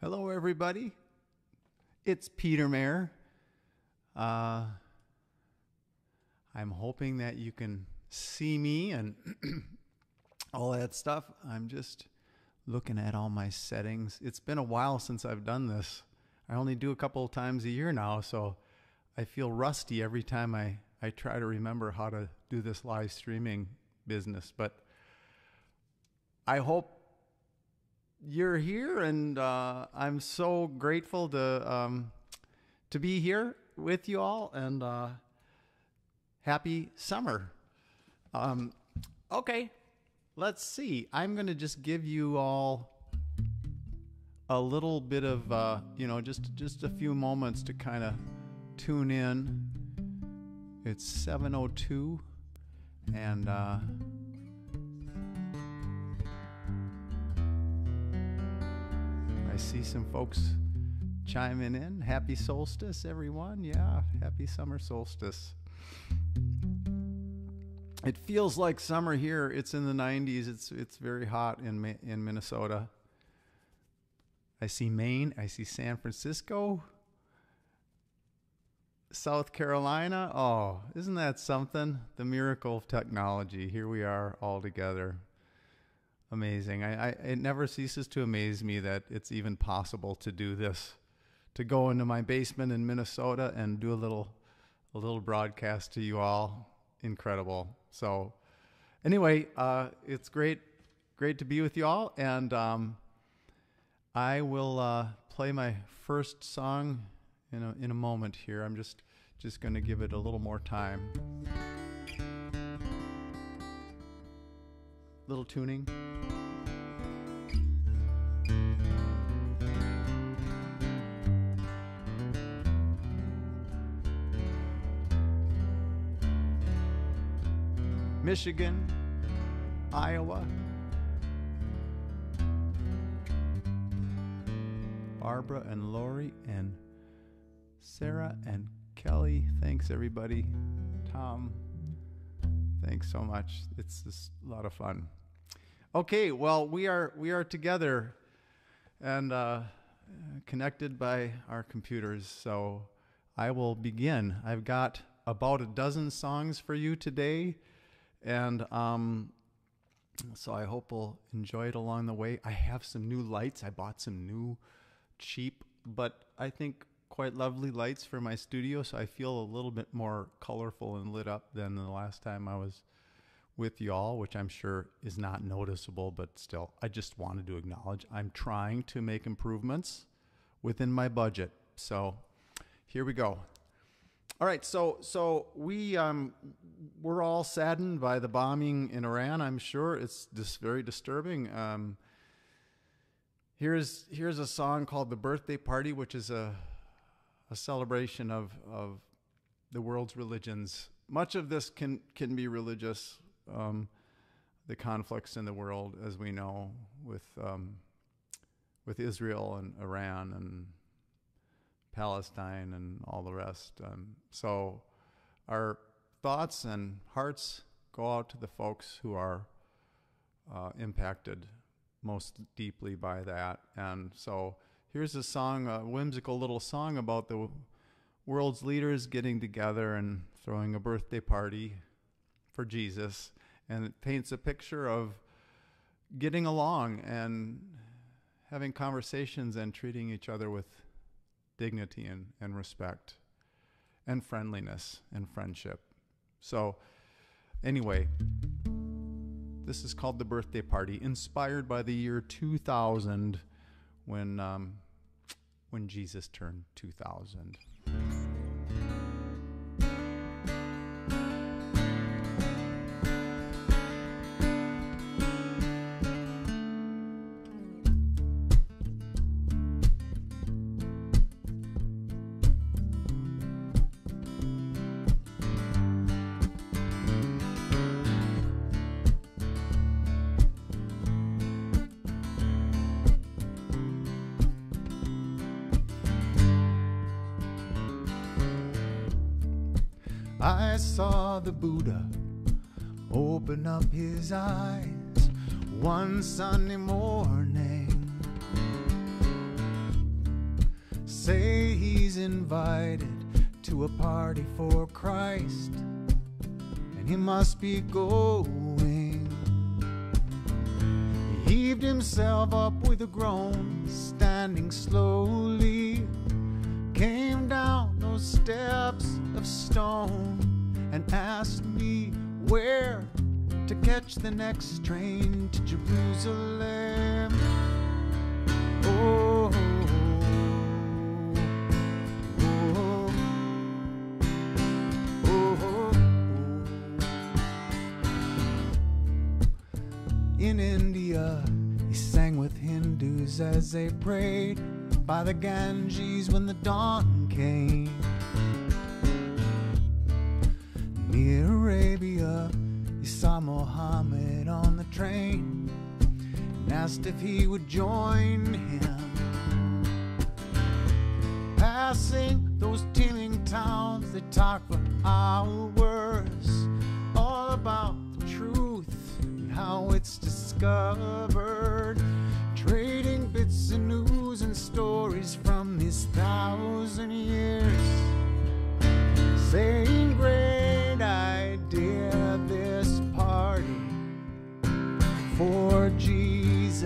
Hello, everybody. It's Peter Mayer. I'm hoping that you can see me and all that stuff. I'm just looking at all my settings. It's been a while since I've done this. I only do a couple of times a year now, so I feel rusty every time I try to remember how to do this live streaming business. But I hope you're here, and I'm so grateful to be here with you all, and happy summer. Okay, let's see. I'm going to just give you all a little bit of, just a few moments to kind of tune in. It's 7:02, and I see some folks chiming in. Happy solstice, everyone. Yeah, happy summer solstice. It feels like summer here. It's in the 90s. It's very hot in Minnesota. I see Maine. I see San Francisco. South Carolina. Oh, isn't that something? The miracle of technology. Here we are all together. Amazing. It never ceases to amaze me that it's even possible to do this, to go into my basement in Minnesota and do a little broadcast to you all. Incredible. So anyway, it's great to be with you all, and I will play my first song in a moment here. I'm just going to give it a little more time. Little tuning. Michigan, Iowa, Barbara and Lori and Sarah and Kelly. Thanks, everybody. Tom, thanks so much. It's just a lot of fun. Okay, well, we are together and connected by our computers, so I will begin. I've got about a dozen songs for you today, and so I hope we'll enjoy it along the way. I have some new lights. I bought some new, cheap, but I think quite lovely lights for my studio, so I feel a little bit more colorful and lit up than the last time I was with y'all, which I'm sure is not noticeable, but still, I just wanted to acknowledge I'm trying to make improvements within my budget. So here we go. All right, so we're all saddened by the bombing in Iran. I'm sure it's just very disturbing. Here's a song called "The Birthday Party," which is a celebration of the world's religions. Much of this can be religious. The conflicts in the world, as we know, with Israel and Iran and Palestine and all the rest. So our thoughts and hearts go out to the folks who are impacted most deeply by that. And so here's a song, a whimsical little song about the world's leaders getting together and throwing a birthday party for Jesus. And it paints a picture of getting along and having conversations and treating each other with dignity and respect and friendliness and friendship. So anyway, this is called "The Birthday Party," inspired by the year 2000 when Jesus turned 2000. I saw the Buddha open up his eyes one Sunday morning. say he's invited to a party for Christ, and he must be going. He heaved himself up with a groan, standing slowly, came down those steps of stone and asked me where to catch the next train to Jerusalem. Oh, oh, oh, oh. In India, he sang with Hindus as they prayed by the Ganges when the dawn came. Near Arabia, he saw Muhammad on the train and asked if he would join him. Passing those teeming towns, they talked for hours, all about the truth and how it's discovered, trading bits of news and stories from his 1,000 years, saying great idea this party for Jesus.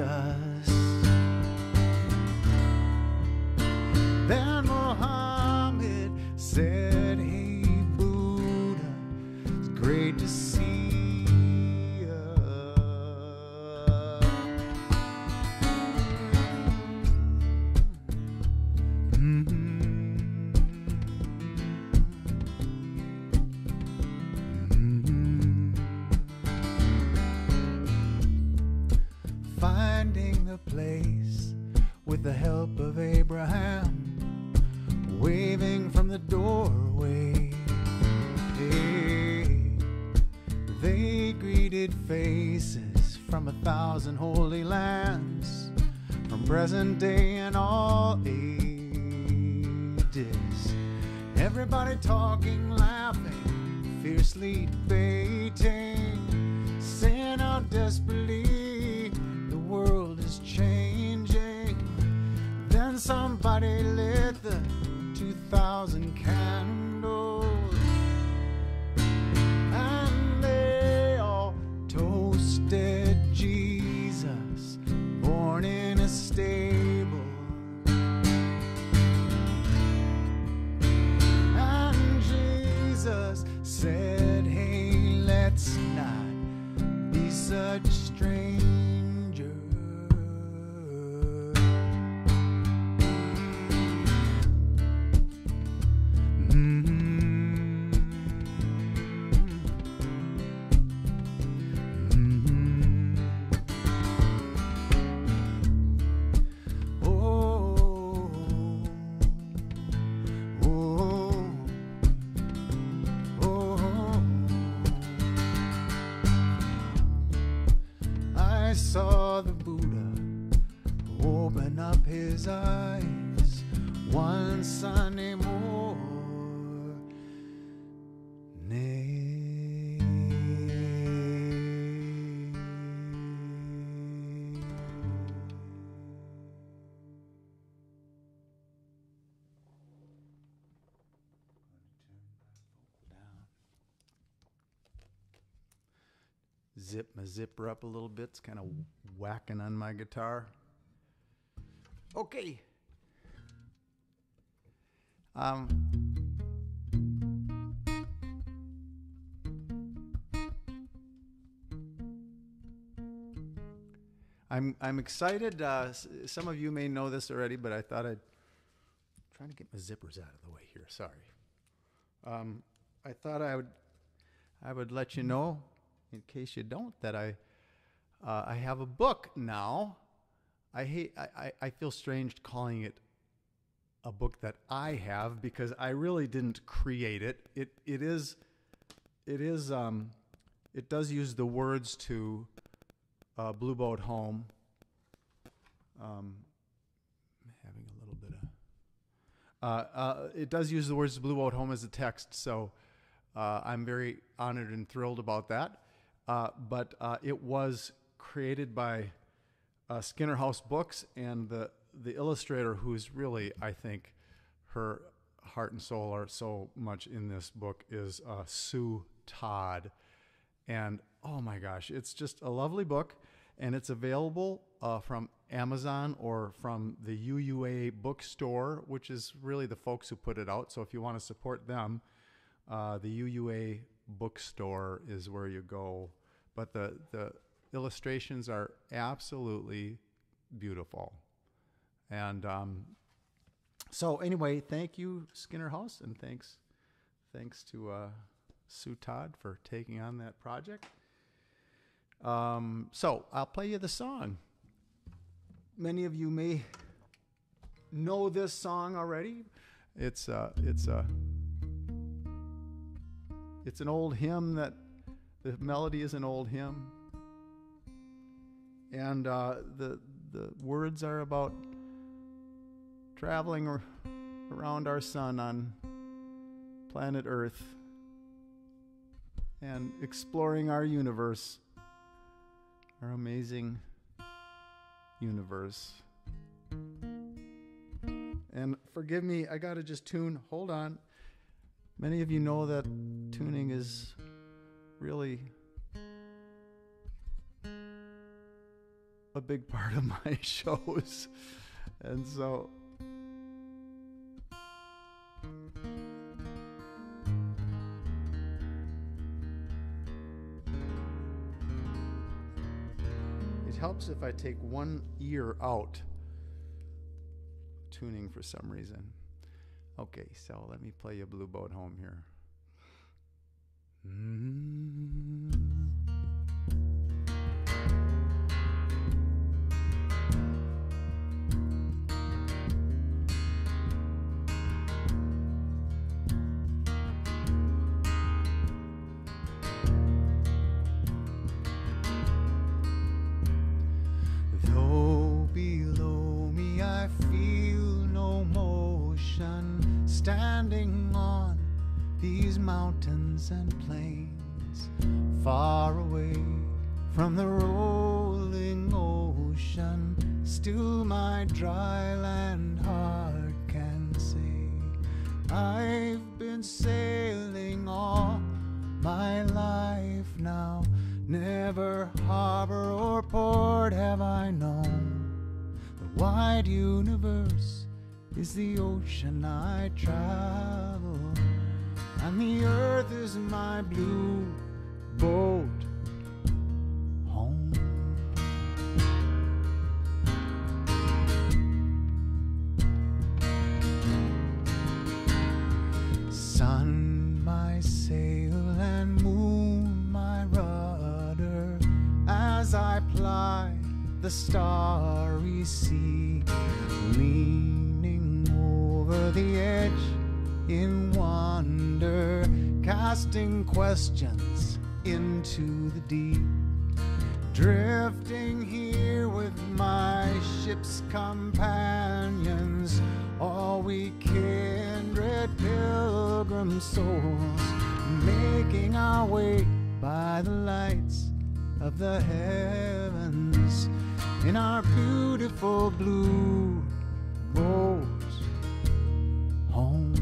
Then Muhammad said, hey Buddha, it's great to see ya. Finding the place with the help of Abraham, waving from the doorway. Hey, they greeted faces from 1,000 holy lands, from present day and all ages. Everybody talking, laughing, fiercely debating, saying how desperately the world is changing. Then somebody lit the 2,000 candles, and they all toasted Jesus, born in a stable. And Jesus said, hey, let's not be such strangers. I saw the Buddha open up his eyes one Sunday morning. Zip my zipper up a little bit. It's kind of whacking on my guitar. Okay. I'm excited. Some of you may know this already, but I thought I'm trying to get my zippers out of the way here. Sorry. I thought I would let you know, in case you don't, that I have a book now. I feel strange calling it a book that I have, because I really didn't create it. It does use the words to Blue Boat Home. I'm having a little bit of it does use the words to Blue Boat Home as a text, so I'm very honored and thrilled about that. But it was created by Skinner House Books, and the illustrator, who's really, I think, her heart and soul are so much in this book is Sue Todd. And oh my gosh, it's just a lovely book, and it's available from Amazon or from the UUA bookstore, which is really the folks who put it out. So if you want to support them, the UUA bookstore is where you go. But the illustrations are absolutely beautiful. And so anyway, thank you, Skinner House, and thanks to Sue Todd for taking on that project. So I'll play you the song. Many of you may know this song already. It's an old hymn that the melody is an old hymn, and the words are about traveling around our sun on planet Earth and exploring our universe, our amazing universe. And forgive me, I gotta just tune. Hold on. Many of you know that tuning is really a big part of my shows. And so it helps if I take one ear out tuning for some reason. Okay, so let me play you Blue Boat Home here. Though below me I feel no motion, standing on these mountains and plains, far away from the rolling ocean, still my dry land heart can say, I've been sailing all my life now, never harbor or port have I known. The wide universe is the ocean I travel, and the earth is my blue boat home. Sun my sail and moon my rudder, as I ply the starry sea, leaning over the edge in wonder, casting questions into the deep, drifting here with my ship's companions, all we kindred pilgrim souls, making our way by the lights of the heavens in our beautiful blue boat home.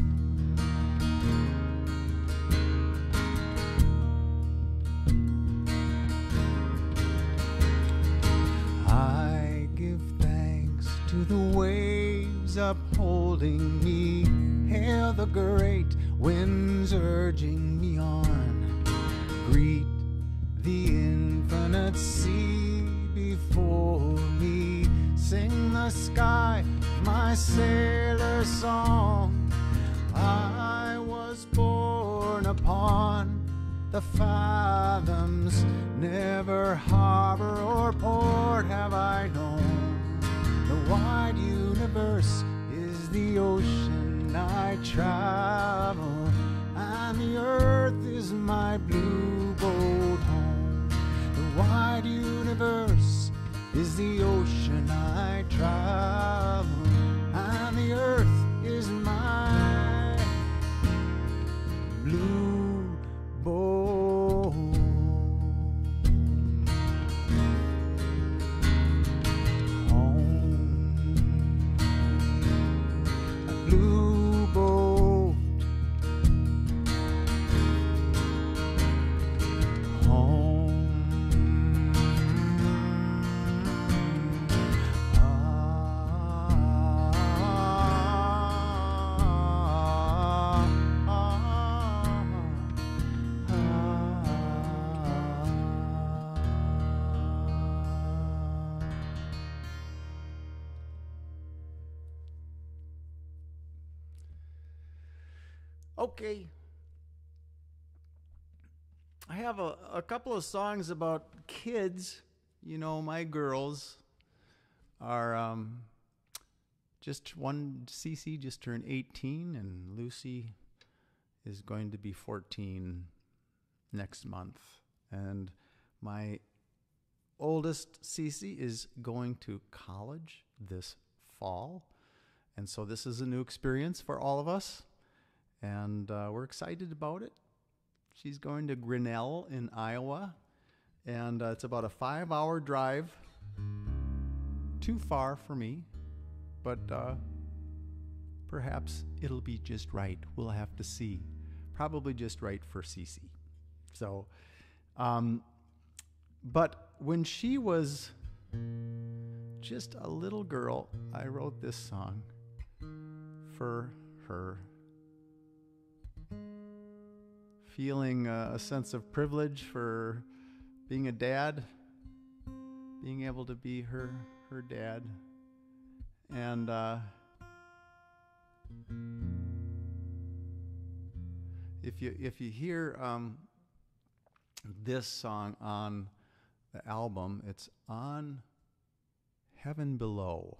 I give thanks to the waves upholding me, hail the great winds urging me on, greet the infinite sea before me, sing the sky my sailor song. I was born upon the fathoms, never harbor or port have I known. The wide universe is the ocean I travel, and the earth is my blue boat home. The wide universe is the ocean I travel, and the earth is my blue boat home. A blue Okay. I have a couple of songs about kids. You know, my girls are just one. Cece just turned 18, and Lucy is going to be 14 next month. And my oldest, Cece, is going to college this fall. And so this is a new experience for all of us. And we're excited about it. She's going to Grinnell in Iowa. And it's about a 5-hour drive. Too far for me. But perhaps it'll be just right. We'll have to see. Probably just right for Cece. So, but when she was just a little girl, I wrote this song for her. Feeling a sense of privilege for being a dad, being able to be her dad. And if you hear this song on the album, it's on Heaven Below.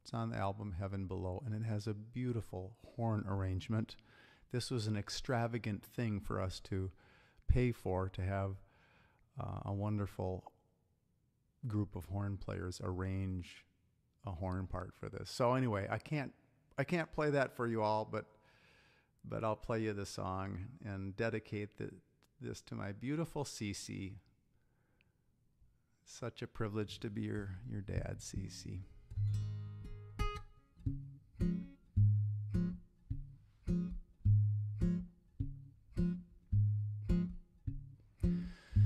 It's on the album Heaven Below, and it has a beautiful horn arrangement. This was an extravagant thing for us to pay for, to have a wonderful group of horn players arrange a horn part for this. So anyway, I can't play that for you all, but I'll play you the song and dedicate this to my beautiful Cece. Such a privilege to be your dad, Cece.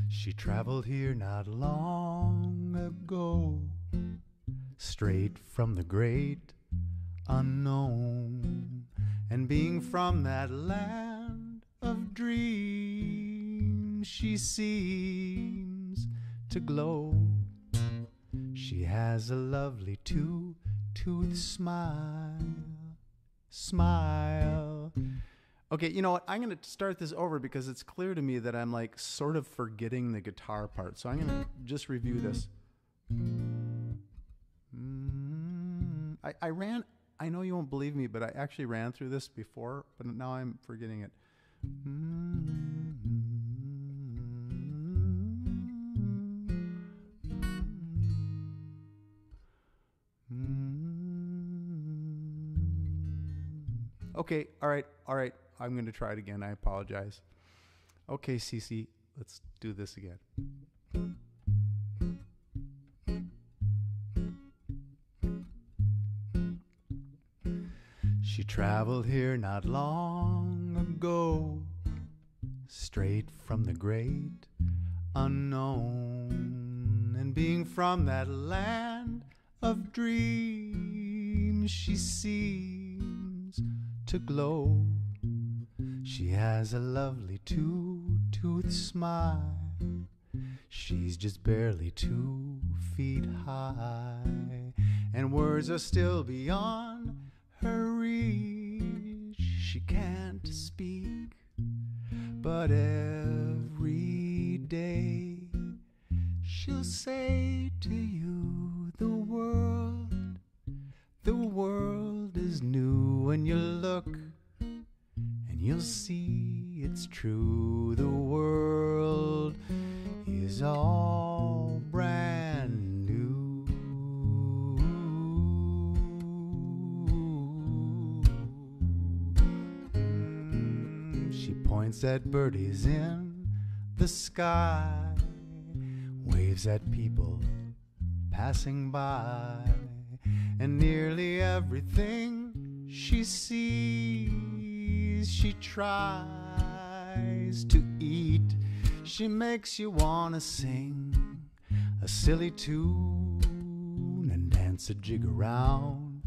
She traveled here not long ago, straight from the great unknown. And being from that land of dreams, she seems to glow. She has a lovely two-tooth smile. Okay, you know what? I'm going to start this over because it's clear to me that I'm like sort of forgetting the guitar part. So I'm going to just review this. I know you won't believe me, but I actually ran through this before, but now I'm forgetting it. Okay, all right. I'm going to try it again. I apologize. Okay, Cece, let's do this again. She traveled here not long ago, straight from the great unknown. And being from that land of dreams, she seems to glow. She has a lovely two-tooth smile. She's just barely 2 feet high, and words are still beyond her reach. She can't speak, but every day she'll say to you, the world is new when you look, and you'll see it's true. The world is all brand new. She points at birdies in the sky, waves at people passing by, and nearly everything she sees, she tries to eat. She makes you wanna sing a silly tune and dance a jig around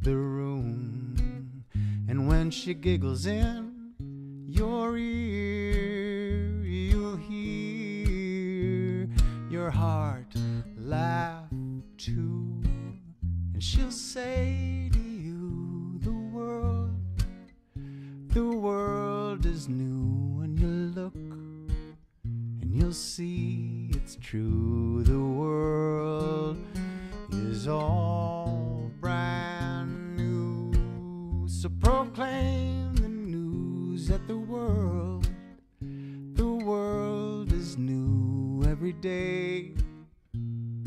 the room. And when she giggles in your ear, you'll hear your heart laugh too. And she'll say to you, the world you'll see it's true. The world is all brand new. So proclaim the news that the world is new every day.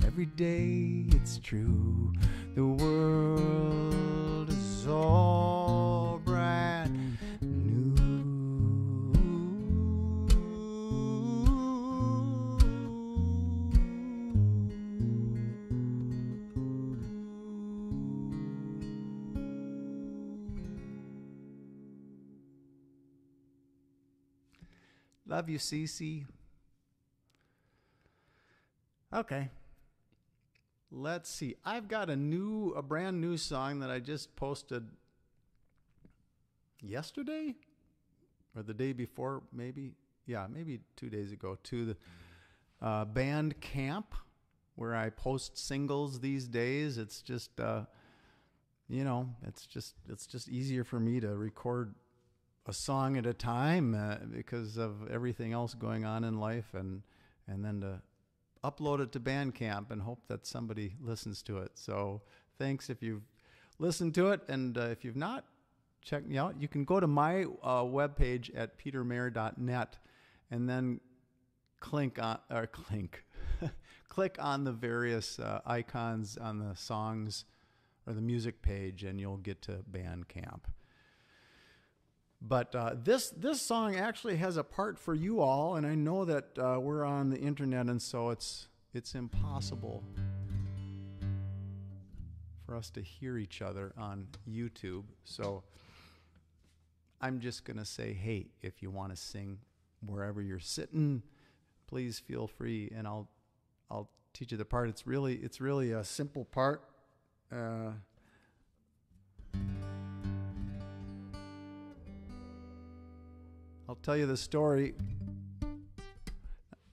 Every day it's true. The world is all brand new. Love you, Cece. Okay. Let's see. I've got a brand new song that I just posted yesterday or the day before, maybe. Yeah, maybe 2 days ago to the band camp where I post singles these days. It's just, it's just easier for me to record a song at a time because of everything else going on in life, and then to upload it to Bandcamp and hope that somebody listens to it. So thanks if you've listened to it, and if you've not, check me out. You can go to my webpage at petermayer.net and then click on the various icons on the songs or the music page, and you'll get to Bandcamp. But this song actually has a part for you all, and I know that we're on the internet, and so it's impossible for us to hear each other on YouTube. So I'm just gonna say, hey, if you want to sing wherever you're sitting, please feel free, and I'll teach you the part. It's really a simple part. I'll tell you the story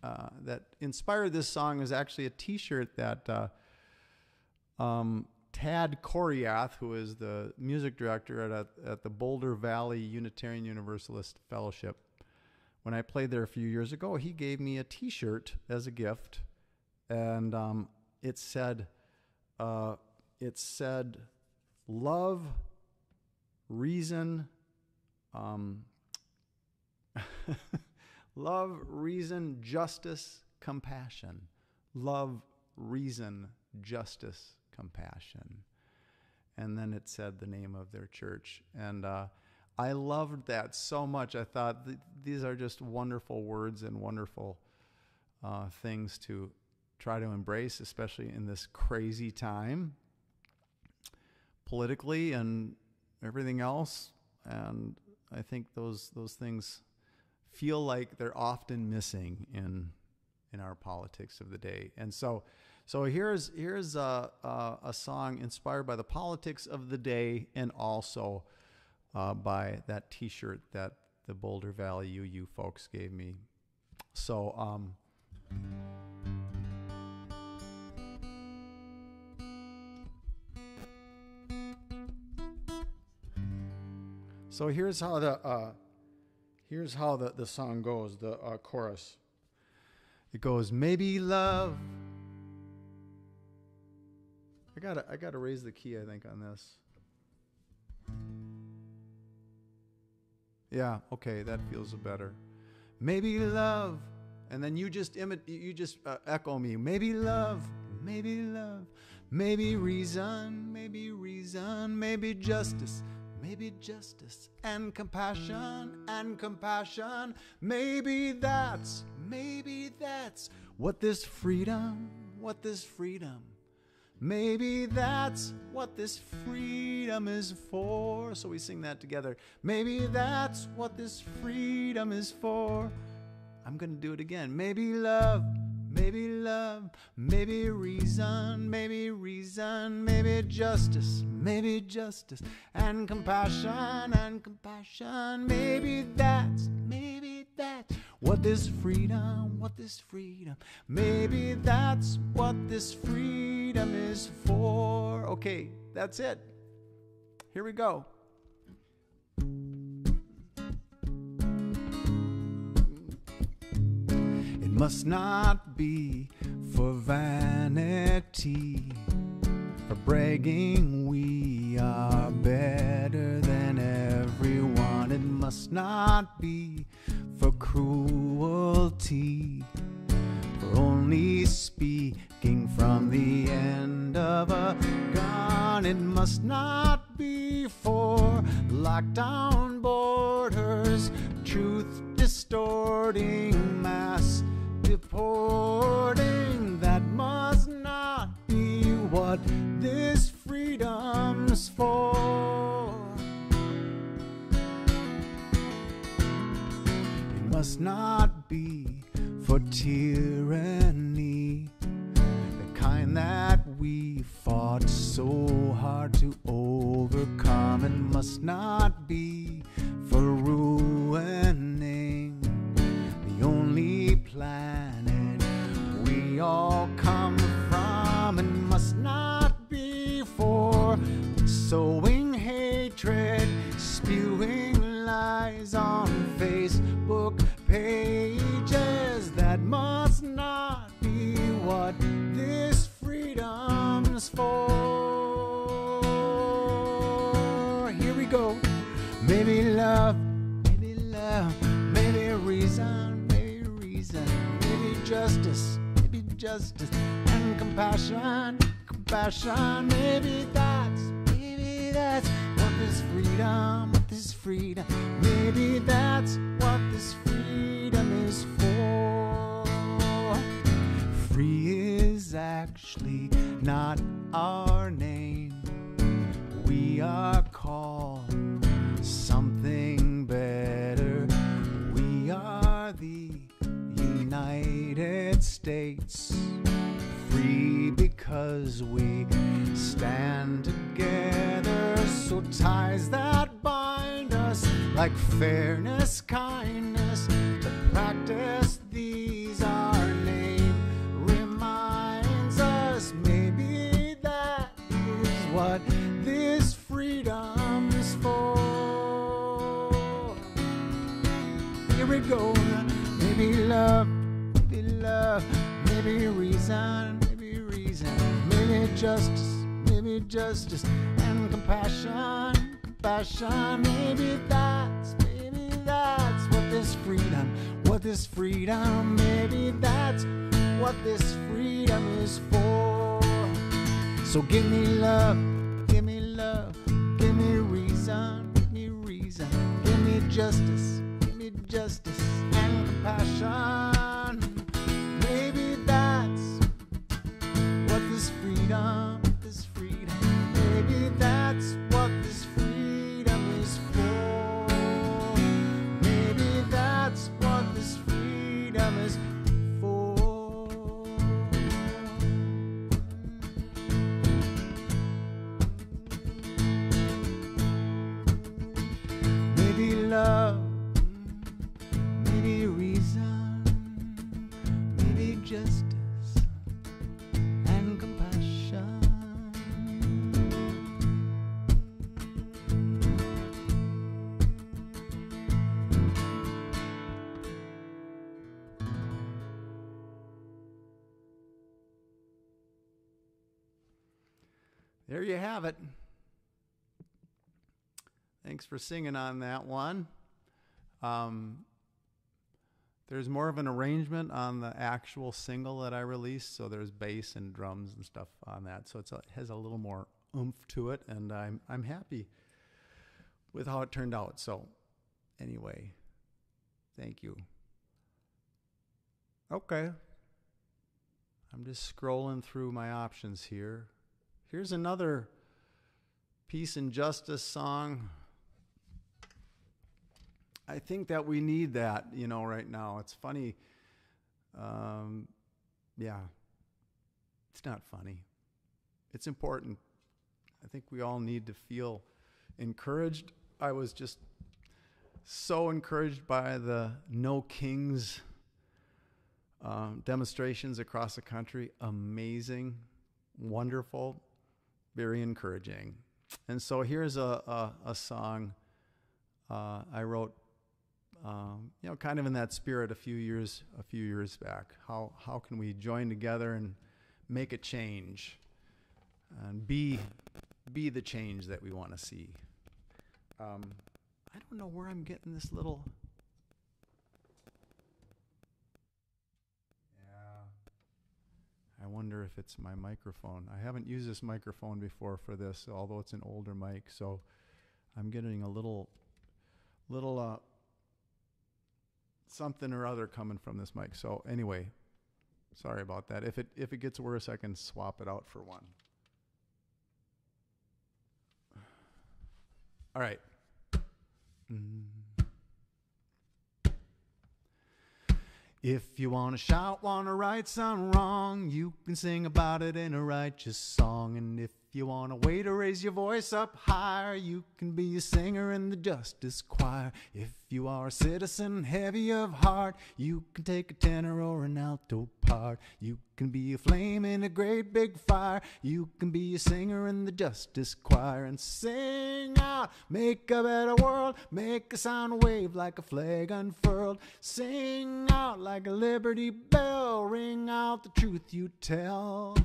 that inspired this song. Was actually a T-shirt that Tad Coriath, who is the music director at the Boulder Valley Unitarian Universalist Fellowship, when I played there a few years ago, he gave me a T-shirt as a gift, and it said love, reason. Love, reason, justice, compassion. Love, reason, justice, compassion. And then it said the name of their church. And I loved that so much. I thought these are just wonderful words and wonderful things to try to embrace, especially in this crazy time, politically and everything else. And I think those things feel like they're often missing in our politics of the day. And so here's a song inspired by the politics of the day, and also by that T-shirt that the Boulder Valley UU folks gave me. So here's how the song goes, the chorus. It goes, maybe love. I gotta raise the key, I think, on this. Yeah, okay, that feels better. Maybe love, and then you just echo me. Maybe love, maybe reason, maybe justice. Maybe justice and compassion. Maybe that's what this freedom. Maybe that's what this freedom is for. So we sing that together. Maybe that's what this freedom is for. I'm going to do it again. Maybe love, maybe reason, maybe justice, and compassion, maybe that's what this freedom, maybe that's what this freedom is for. Okay, that's it. Here we go. It must not be for vanity, for bragging we are better than everyone. It must not be for cruelty, for only speaking from the end of a gun. It must not be for lockdown borders, truth distorting, mass deporting. That must not be what this freedom's for. It must not be for tyranny, the kind that we fought so hard to overcome. It must not be for ruining the only planet we all come from. It must not be for sowing hatred, spewing lies on Facebook pages. That must not be what this freedom's for. Here we go. Maybe love, maybe love, maybe reason, maybe justice, and compassion, maybe that's what this freedom, maybe that's what this freedom is for. Free is actually not our name. We are called something better. We are the United States, free because we stand together. So ties that bind us, like fairness, kindness, to practice these our name reminds us. Maybe that is what this freedom is for. Here we go. Maybe love, maybe reason, maybe justice, and compassion, maybe that's what this freedom, maybe that's what this freedom is for. So give me love, give me reason, give me justice, and compassion. Maybe that's what this freedom, maybe that's what this freedom is for. Maybe that's what this freedom is for. Maybe love, maybe reason, maybe justice and compassion. There you have it. Thanks for singing on that one. There's more of an arrangement on the actual single that I released, so there's bass and drums and stuff on that, so it has a little more oomph to it, and I'm happy with how it turned out. So anyway, thank you. Okay, I'm just scrolling through my options here. Here's another Peace and Justice song. I think that we need that, right now. It's funny. Yeah, it's not funny. It's important. I think we all need to feel encouraged. I was just so encouraged by the No Kings demonstrations across the country. Amazing, wonderful, very encouraging. And so here's a song I wrote kind of in that spirit a few years back. How can we join together and make a change and be the change that we want to see? I don't know where I'm getting this little. Yeah. I wonder if it's my microphone. I haven't used this microphone before for this, although it's an older mic, so I'm getting a little something or other coming from this mic. So anyway, sorry about that. If it gets worse, I can swap it out for one. All right. If you want to shout, want to right some wrong, you can sing about it in a righteous song. And if you want a way to raise your voice up higher, you can be a singer in the justice choir. If you are a citizen heavy of heart, you can take a tenor or an alto part. You can be a flame in a great big fire. You can be a singer in the justice choir and sing out, make a better world, make a sound wave like a flag unfurled. Sing out like a liberty bell, ring out the truth you tell.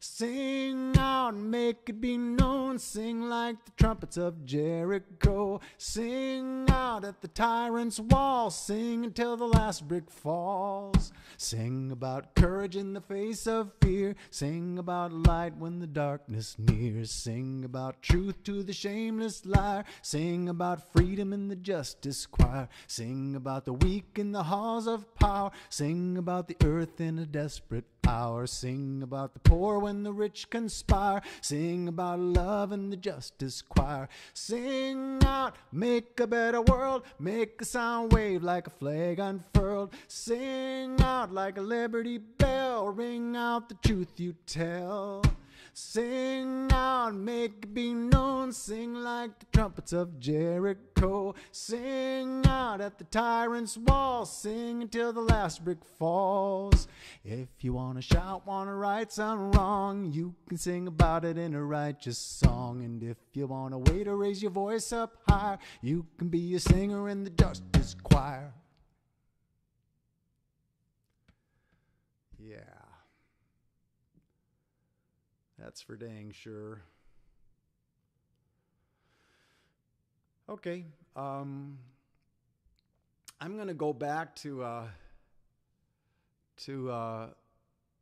Sing out and make it be known. Sing like the trumpets of Jericho. Sing out at the tyrant's wall. Sing until the last brick falls. Sing about courage in the face of fear. Sing about light when the darkness nears. Sing about truth to the shameless liar. Sing about freedom in the justice choir. Sing about the weak in the halls of power. Sing about the earth in a desperate hour. Sing about the poor when the rich conspire. Sing about love in the justice choir. Sing out, make a better world, make a sound wave like a flag unfurled. Sing out like a liberty bell, ring out the truth you tell. Sing out, make it be known. Sing like the trumpets of Jericho. Sing out at the tyrant's wall. Sing until the last brick falls. If you want to shout, want to right some wrong, you can sing about it in a righteous song. And if you want a way to raise your voice up higher, you can be a singer in the justice choir. Yeah. That's for dang sure. Okay, I'm going to go back to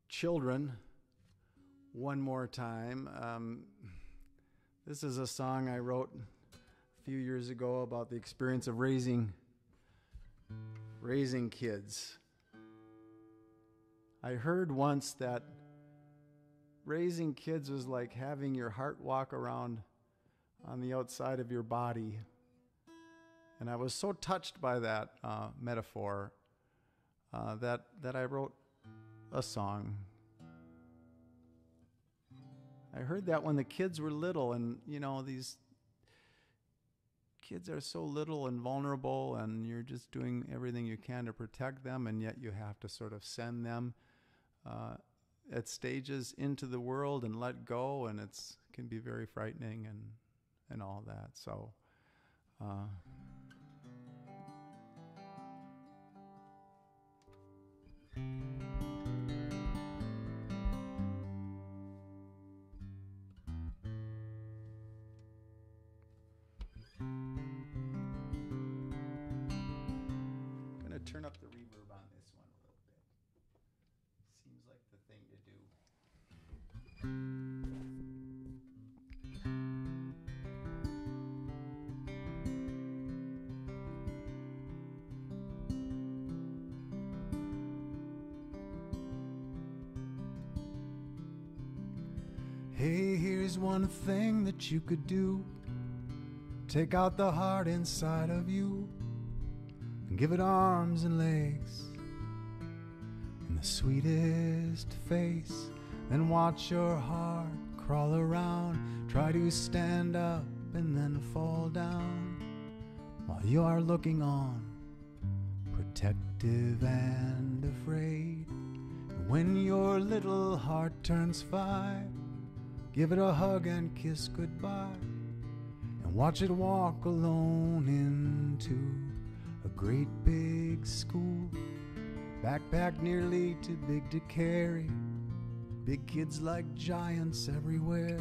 children one more time. This is a song I wrote a few years ago about the experience of raising kids. I heard once that raising kids was like having your heart walk around on the outside of your body. And I was so touched by that metaphor that I wrote a song. I heard that when the kids were little, and these kids are so little and vulnerable, and you're just doing everything you can to protect them, and yet you have to sort of send them at stages into the world and let go, and it can be very frightening and all that. So I'm gonna turn up the reverb on this one a little bit. Seems like the thing to do. Hey, here's one thing that you could do. Take out the heart inside of you and give it arms and legs and the sweetest face. Then watch your heart crawl around, try to stand up and then fall down while you are looking on, protective and afraid. And when your little heart turns 5, give it a hug and kiss goodbye, and watch it walk alone into a great big school, backpack nearly too big to carry, big kids like giants everywhere,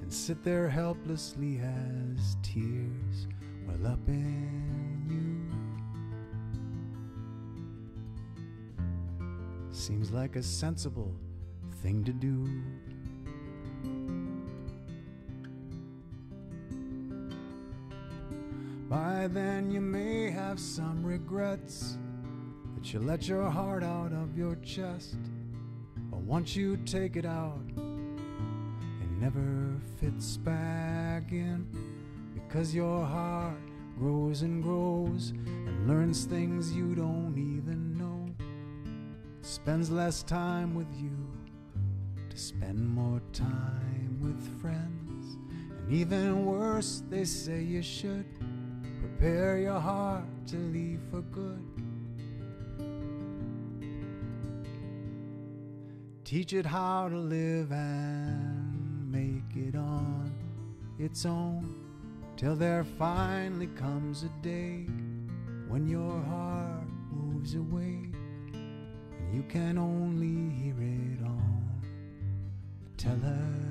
and sit there helplessly as tears well up in you. Seems like a sensible thing to do. By then you may have some regrets that you let your heart out of your chest, but once you take it out, it never fits back in, because your heart grows and grows and learns things you don't even know. It spends less time with you to spend more time with friends, and even worse, they say you should prepare your heart to leave for good. Teach it how to live and make it on its own, till there finally comes a day when your heart moves away and you can only hear it on the telephone.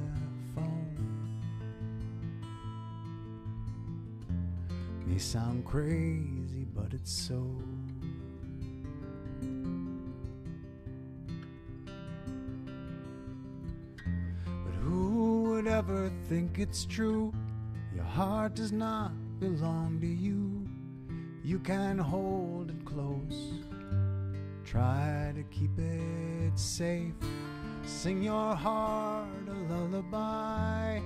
May sound crazy, but it's so. But who would ever think it's true? Your heart does not belong to you. You can hold it close, try to keep it safe. Sing your heart a lullaby,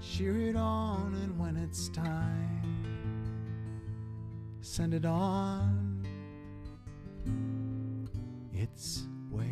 cheer it on, and when it's time, send it on its way.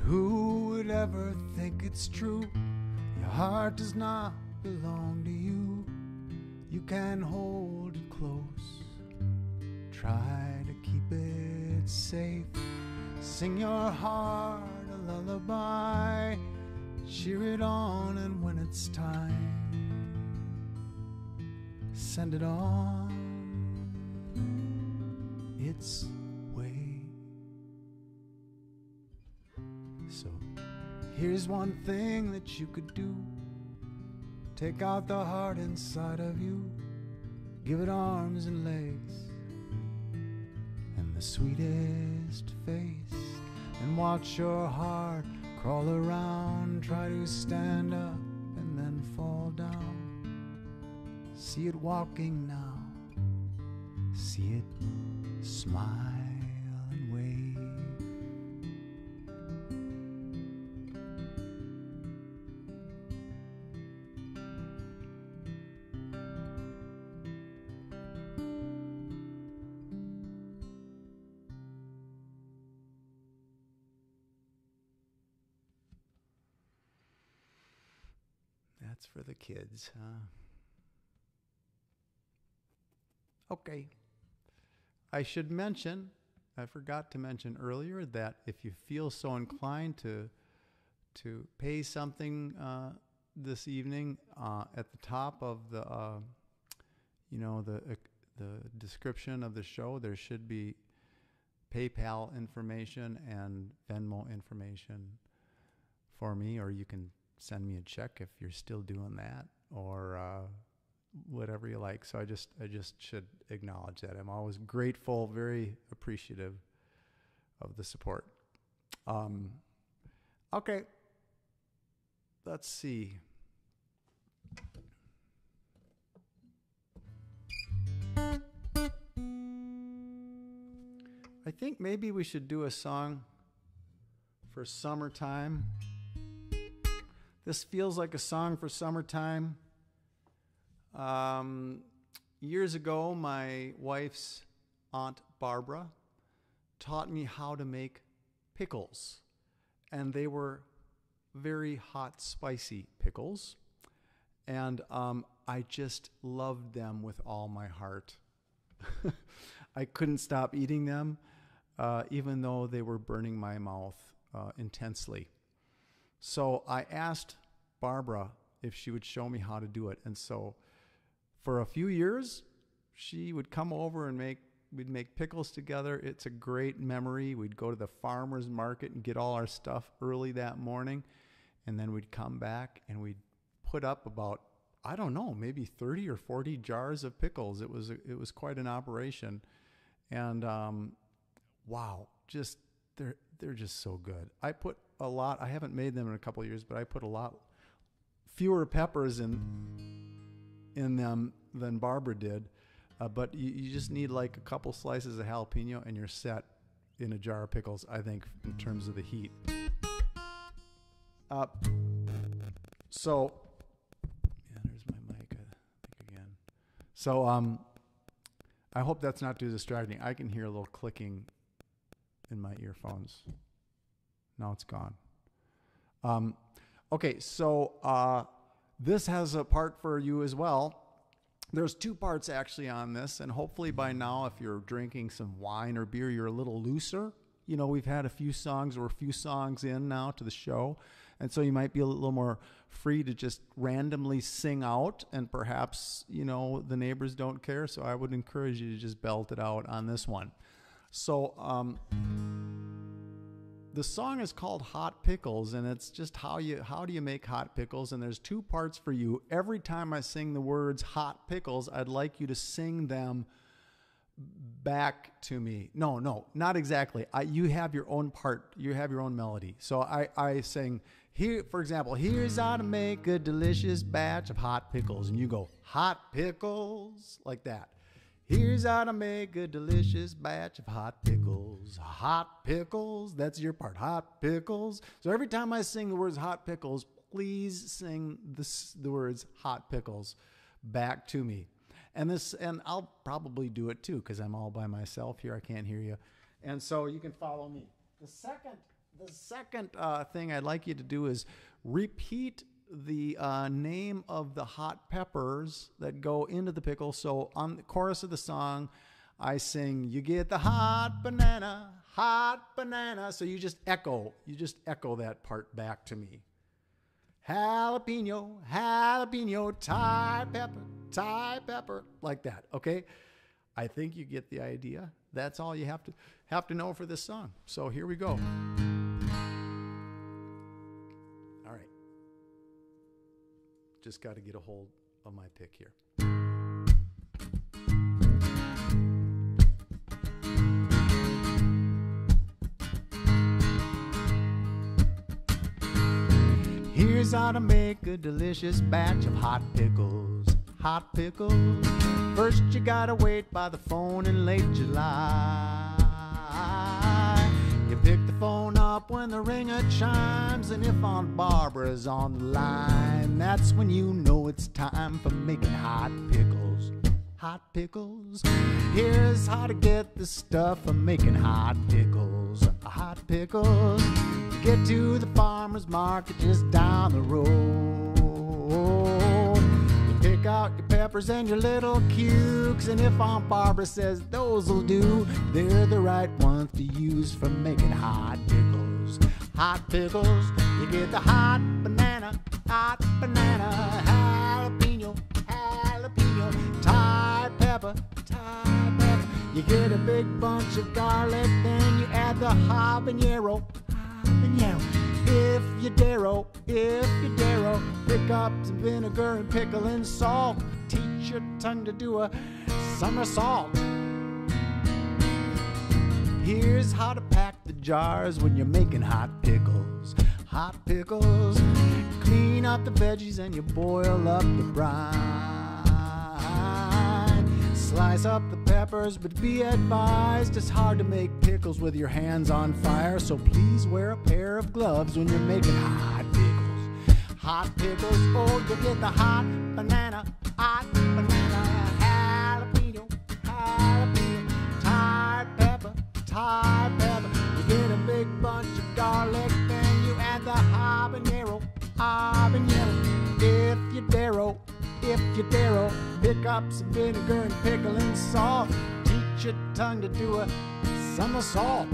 Who would ever think it's true? Your heart does not belong to you. You can hold it close, try to keep it safe. Sing your heart a lullaby, cheer it on, and when it's time, send it on its way. So here's one thing that you could do. Take out the heart inside of you, give it arms and legs and the sweetest face, and watch your heart crawl around, try to stand up and then fall down. See it walking now, see it smile and wave. That's for the kids, huh? Okay. I should mention, I forgot to mention earlier, that if you feel so inclined to pay something this evening, at the top of the the description of the show, there should be PayPal information and Venmo information for me, or you can send me a check if you're still doing that, or whatever you like. So I just should acknowledge that. I'm always grateful, very appreciative of the support. Okay, let's see. I think maybe we should do a song for summertime. This feels like a song for summertime. Years ago, my wife's Aunt Barbara taught me how to make pickles, and they were very hot, spicy pickles. And I just loved them with all my heart. I couldn't stop eating them, even though they were burning my mouth intensely. So I asked Barbara if she would show me how to do it. And so for a few years, she would come over and we'd make pickles together. It's a great memory. We'd go to the farmer's market and get all our stuff early that morning. And then we'd come back and we'd put up about, I don't know, maybe 30 or 40 jars of pickles. It was quite an operation. And wow, just they're just so good. I put a lot, I haven't made them in a couple of years, but I put a lot fewer peppers in them than Barbara did. But you just need like a couple slices of jalapeno and you're set in a jar of pickles, I think, in terms of the heat. So, yeah, there's my mic, I think, again. So, I hope that's not too distracting. I can hear a little clicking in my earphones. Now it's gone. Okay, so this has a part for you as well. There's two parts actually on this, and hopefully by now, if you're drinking some wine or beer, you're a little looser. You know, we've had a few songs in now to the show, and so you might be a little more free to just randomly sing out, and perhaps, you know, the neighbors don't care, so I would encourage you to just belt it out on this one. So, the song is called Hot Pickles, and it's just how do you make hot pickles, and there's two parts for you. Every time I sing the words hot pickles, I'd like you to sing them back to me. No, not exactly. You have your own part. You have your own melody. So I sing, here, for example, here's how to make a delicious batch of hot pickles, and you go, hot pickles, like that. Here's how to make a delicious batch of hot pickles. Hot pickles, that's your part, hot pickles. So every time I sing the words hot pickles, please sing the words hot pickles back to me. And I'll probably do it too, because I'm all by myself here, I can't hear you. And so you can follow me. The second thing I'd like you to do is repeat the name of the hot peppers that go into the pickle. So on the chorus of the song, I sing, you get the hot banana. So you just echo that part back to me. Jalapeno, Thai pepper, like that, okay? I think you get the idea. That's all you have to know for this song. So here we go. Just got to get a hold of my pick here. Here's how to make a delicious batch of hot pickles. Hot pickles. First you gotta wait by the phone in late July. You pick the phone up when the ringer chimes, and if Aunt Barbara's on the line, that's when you know it's time for making hot pickles. Hot pickles. Here's how to get the stuff for making hot pickles. Hot pickles. You get to the farmer's market just down the road. You pick out your peppers and your little cukes, and if Aunt Barbara says those'll do, they're the right ones to use for making hot pickles. Hot pickles. You get the hot banana, jalapeno, Thai pepper. You get a big bunch of garlic, then you add the habanero. If you dare, pick up some vinegar and pickle and salt. Teach your tongue to do a somersault. Here's how to pack the jars when you're making hot pickles. Hot pickles. Clean up the veggies and you boil up the brine. Slice up the peppers, but be advised, it's hard to make pickles with your hands on fire, so please wear a pair of gloves when you're making hot pickles. Hot pickles, oh, you get the hot banana, jalapeno, Thai pepper. You get a big bunch habanero. If you dare, pick up some vinegar and pickle and salt. Teach your tongue to do a somersault.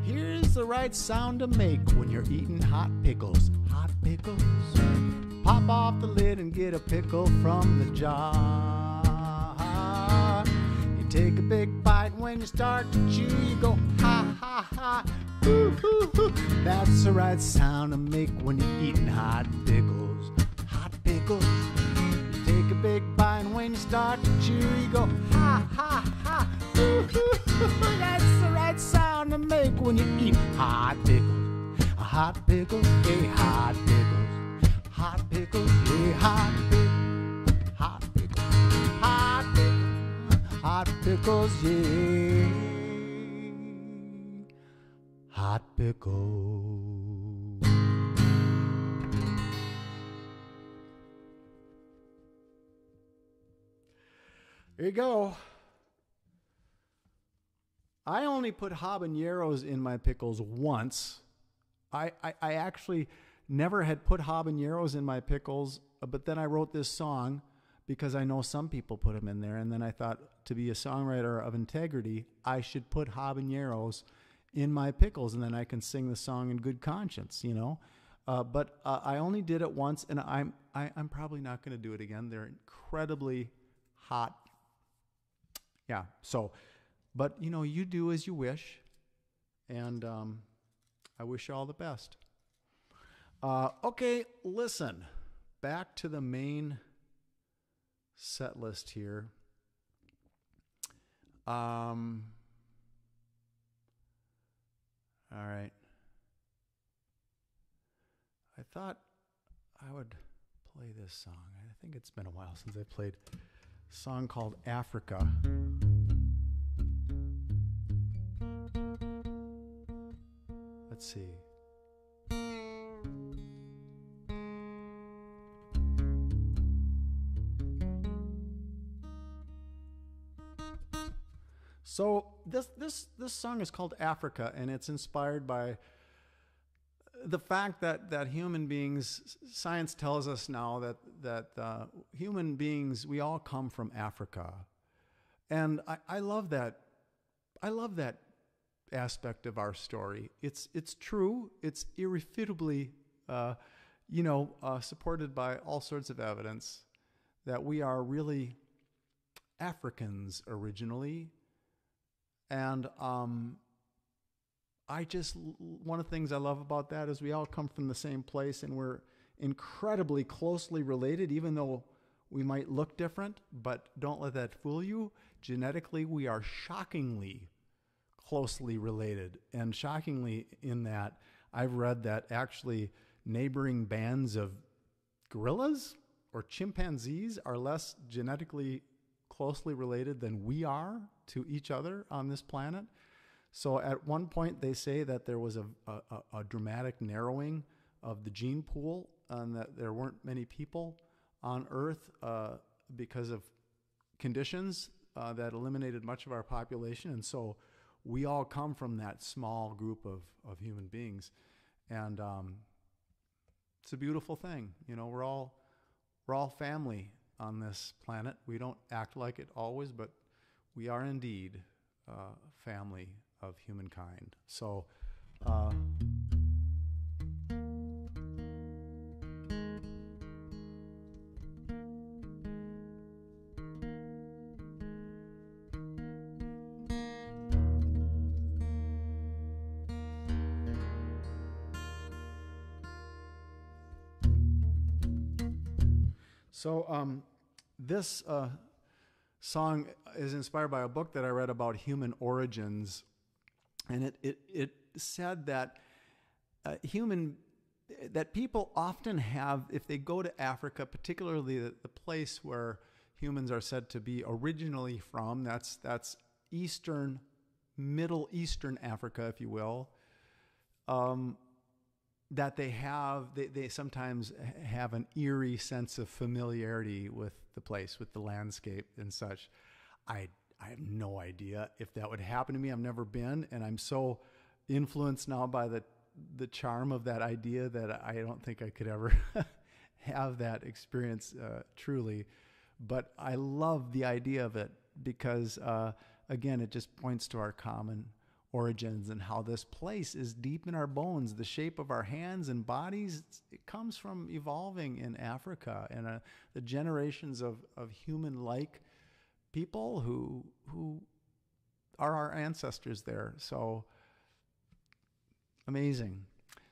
Here's the right sound to make when you're eating hot pickles. Hot pickles. Pop off the lid and get a pickle from the jar. You take a big bite, when you start to chew, you go ha ha ha. Ooh, ooh, ooh. That's the right sound to make when you're eating hot pickles. Hot pickles. You take a big bite, and when you start to chew, you go ha ha ha. Ooh, ooh, ooh. That's the right sound to make when you eat hot pickles. Hot pickles, yeah, hot pickles. Hot pickles, yeah, hot pickles. Hot pickles, hot pickles. Hot pickles, yeah. Hot pickles. There you go. I only put habaneros in my pickles once. I actually never had put habaneros in my pickles, but then I wrote this song because I know some people put them in there, and then I thought, to be a songwriter of integrity, I should put habaneros in my pickles, and then I can sing the song in good conscience, you know. But I only did it once, and I'm probably not going to do it again. They're incredibly hot. Yeah. So, but you know, you do as you wish, and I wish you all the best. Okay, listen. Back to the main set list here. All right. I thought I would play this song. I think it's been a while since I played a song called Africa. Let's see. So this song is called Africa, and it's inspired by the fact that human beings, science tells us now that human beings, we all come from Africa, and I love that. I love that aspect of our story. It's true. It's irrefutably, supported by all sorts of evidence that we are really Africans originally. And one of the things I love about that is we all come from the same place, and we're incredibly closely related, even though we might look different. But don't let that fool you. Genetically, we are shockingly closely related, and shockingly in that I've read that actually neighboring bands of gorillas or chimpanzees are less genetically closely related than we are to each other on this planet. So at one point they say that there was a dramatic narrowing of the gene pool, and that there weren't many people on Earth because of conditions that eliminated much of our population. And so we all come from that small group of human beings. And it's a beautiful thing. You know, we're all family on this planet. We don't act like it always, but we are indeed family of humankind. So this song is inspired by a book that I read about human origins, and it said that that people often have, if they go to Africa, particularly the place where humans are said to be originally from, that's Eastern, Middle Eastern Africa, if you will, that they sometimes have an eerie sense of familiarity with the place, with the landscape and such. I have no idea if that would happen to me. I've never been, and I'm so influenced now by the the charm of that idea that I don't think I could ever have that experience truly. But I love the idea of it because, again, it just points to our common origins and how this place is deep in our bones. The shape of our hands and bodies, it comes from evolving in Africa and the generations of human-like people who are our ancestors there. So amazing.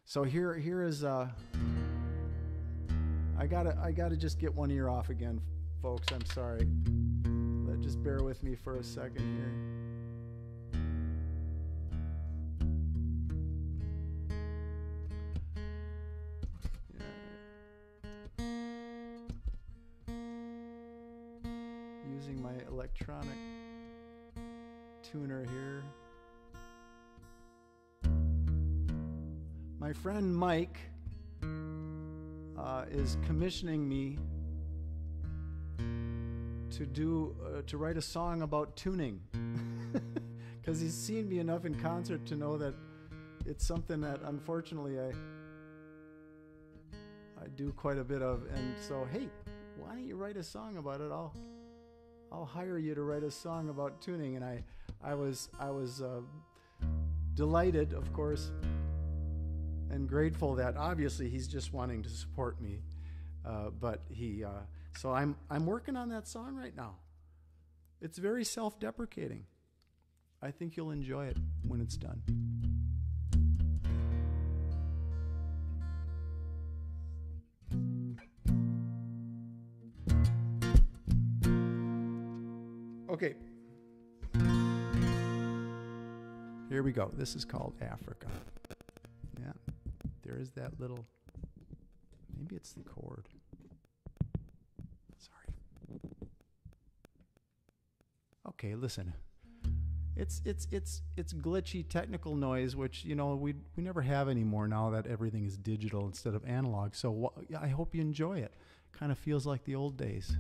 So here is I gotta just get one ear off again, folks. I'm sorry. Just bear with me for a second here. Using my electronic tuner here. My friend Mike is commissioning me to write a song about tuning, because he's seen me enough in concert to know that it's something that unfortunately I do quite a bit of. And so, hey, why don't you write a song about it? I'll hire you to write a song about tuning. And I was delighted, of course, and grateful that obviously he's just wanting to support me, but so I'm working on that song right now. It's very self-deprecating. I think you'll enjoy it when it's done. Okay. Here we go. This is called Africa. Yeah. There is that little, maybe it's the chord. Sorry. Okay, listen. It's glitchy technical noise, which, you know, we never have anymore now that everything is digital instead of analog. So I hope you enjoy it. Kind of feels like the old days.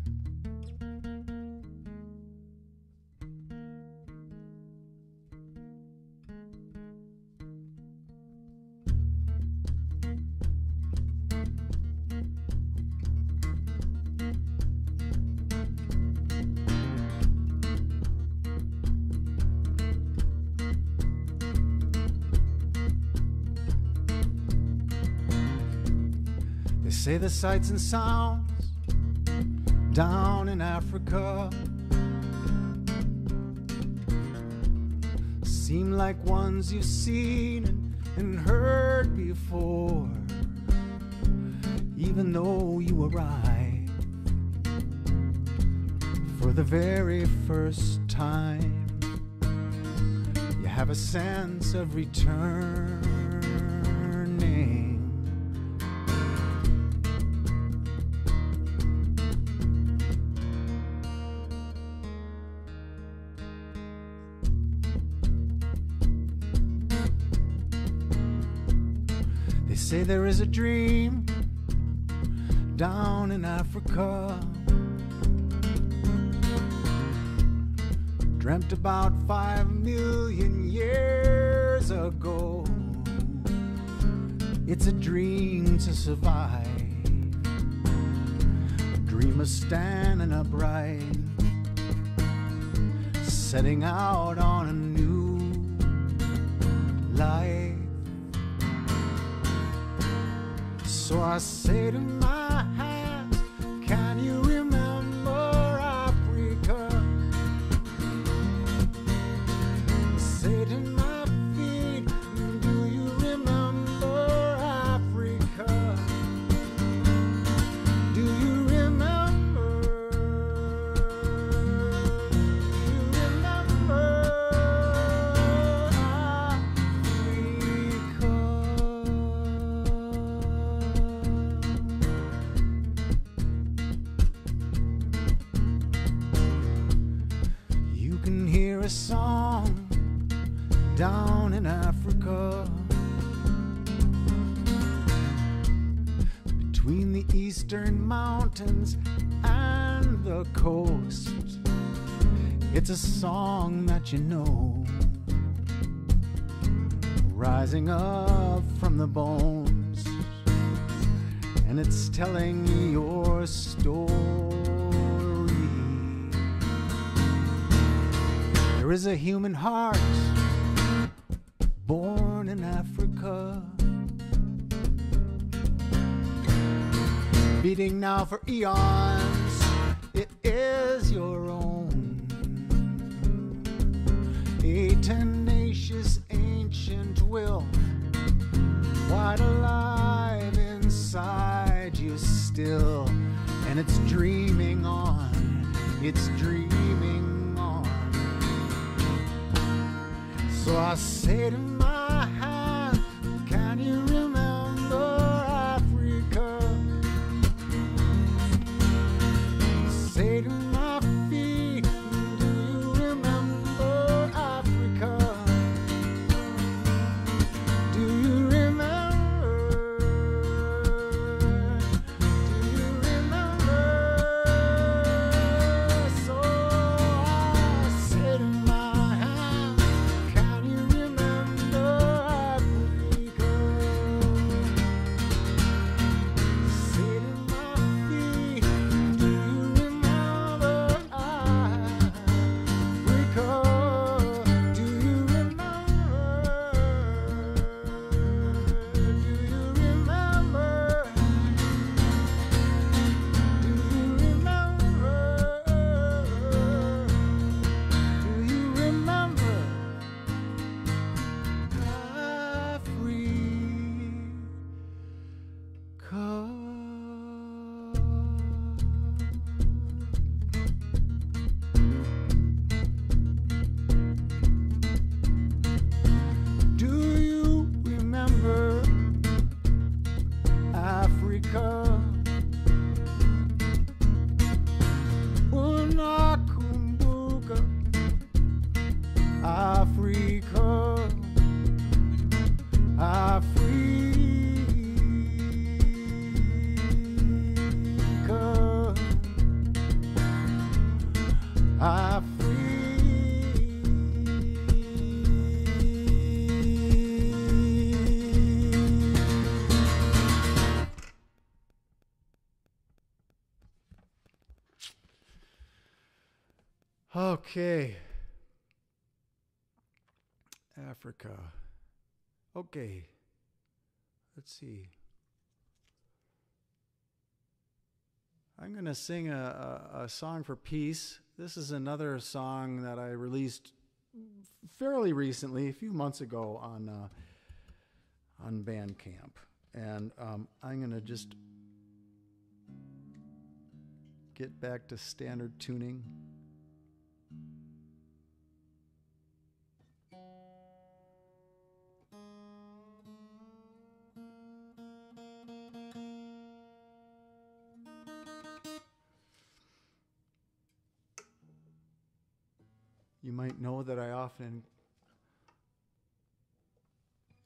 Say the sights and sounds down in Africa seem like ones you've seen and heard before, even though you arrive for the very first time. You have a sense of returning. Say there is a dream down in Africa, dreamt about 5 million years ago. It's a dream to survive, a dream of standing upright, setting out on a new life. So I say to my hands, can you remember Africa? I say to my feet, do you remember Africa? Do you remember? Do you remember Africa? A song down in Africa, between the eastern mountains and the coast. It's a song that you know rising up from the bones, and it's telling your story. There is a human heart born in Africa, beating now for eons. It is your own, a tenacious ancient will, wide alive inside you still, and it's dreaming on, it's dreaming on. So I say to my hand, can you remember Africa? Say to my feet, do you remember Africa? Do you remember? Do you remember? So I say to my hand, can you remember Africa? Say to my feet, do you remember Africa? Do you remember? Do you remember? Do you remember? Do you remember Africa? Unakumbuka Africa, Okay. Africa. Okay. Let's see. I'm going to sing a song for peace. This is another song that I released fairly recently, a few months ago on Bandcamp. And I'm going to just get back to standard tuning. You might know that I often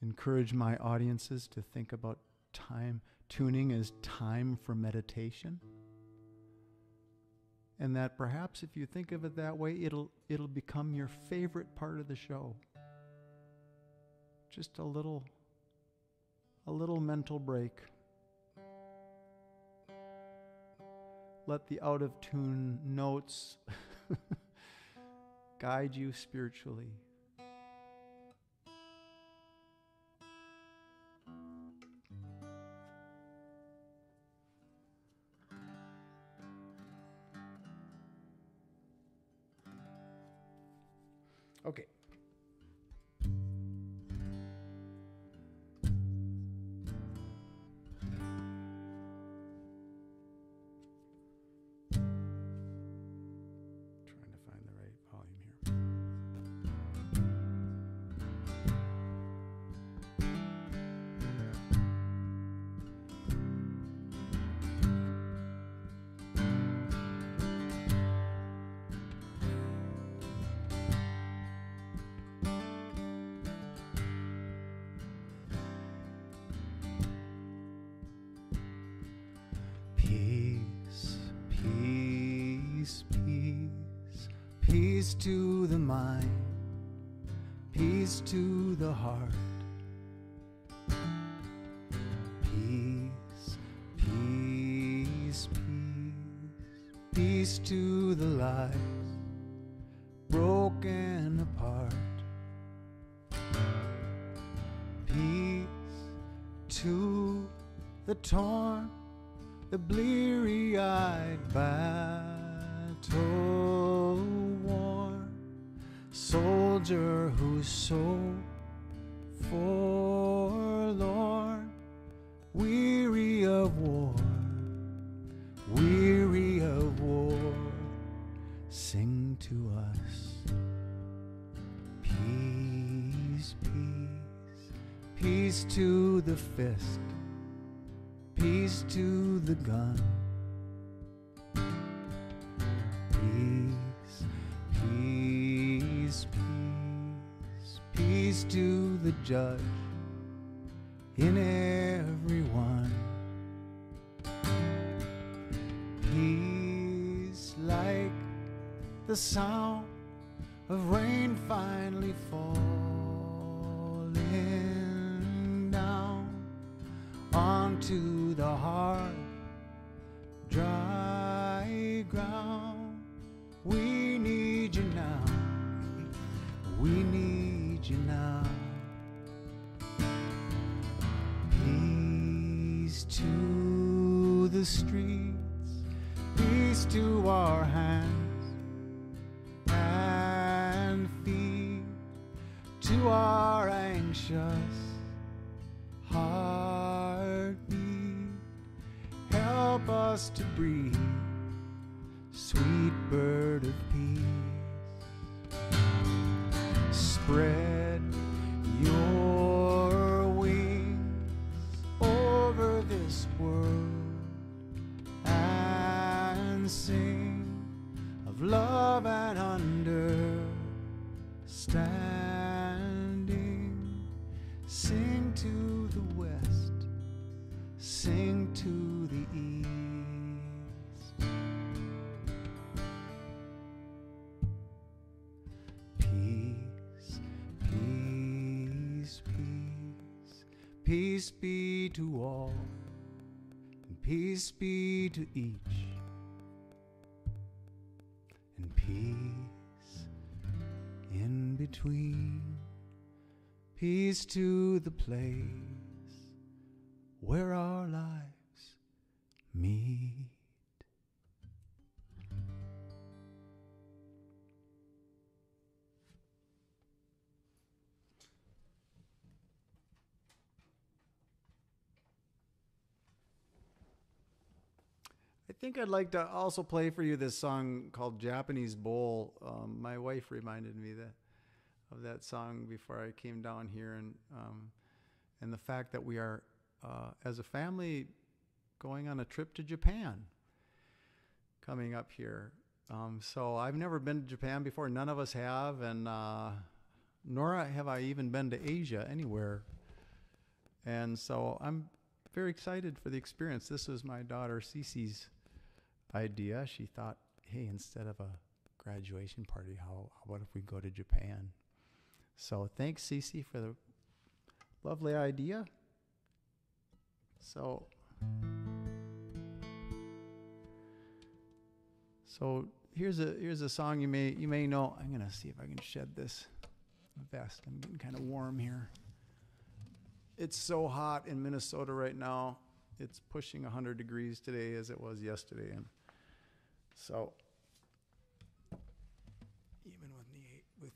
encourage my audiences to think about time tuning as time for meditation. And that perhaps if you think of it that way, it'll become your favorite part of the show. Just a little mental break. Let the out of tune notes guide you spiritually. Okay. Peace to the mind, peace to the heart, Peace to the lives broken apart. Peace to the torn, the bleary-eyed, battle-worn soldier who's so forlorn, weary of war, weary of war. Sing to us, peace, peace, peace to the fist, peace to the gun. Peace, peace, peace, peace to the judge in everyone. Peace like the sound of rain finally falling down onto the hard, dry ground. We need you now. We need you now. Peace to the streets, peace to our hands and feet, to our anxious heartbeat. Help us to breathe, sweet bird of peace. Spread your wings over this world and sing of love and understanding. Sing to the west, sing to the east. Peace, peace, peace, peace be to all, and peace be to each, and peace in between. Peace to the place where our lives meet. I think I'd like to also play for you this song called Japanese Bowl. My wife reminded me of that song before I came down here, and the fact that we are, as a family, going on a trip to Japan coming up here. So I've never been to Japan before. None of us have, and nor have I even been to Asia anywhere. And so I'm very excited for the experience. This was my daughter Cece's idea. She thought, hey, instead of a graduation party, how about if we go to Japan? So thanks, Cece, for the lovely idea. So here's a song you may know. I'm gonna see if I can shed this vest. I'm getting kind of warm here. It's so hot in Minnesota right now. It's pushing 100 degrees today as it was yesterday, and so even with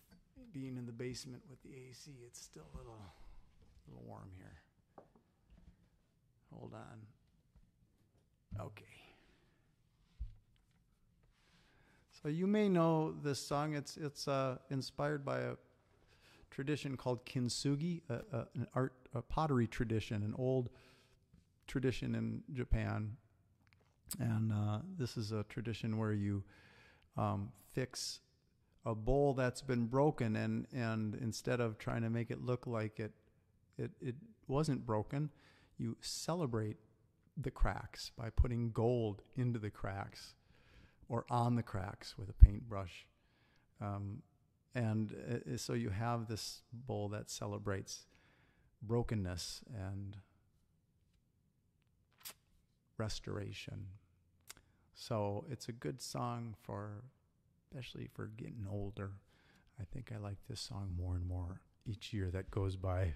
being in the basement with the AC, it's still a little warm here. Hold on. Okay. So you may know this song. It's inspired by a tradition called kintsugi, a pottery tradition, an old tradition in Japan. And this is a tradition where you fix a bowl that's been broken, and instead of trying to make it look like it wasn't broken, you celebrate the cracks by putting gold into the cracks or on the cracks with a paintbrush. So you have this bowl that celebrates brokenness and restoration. So it's a good song especially for getting older. I think I like this song more and more each year that goes by.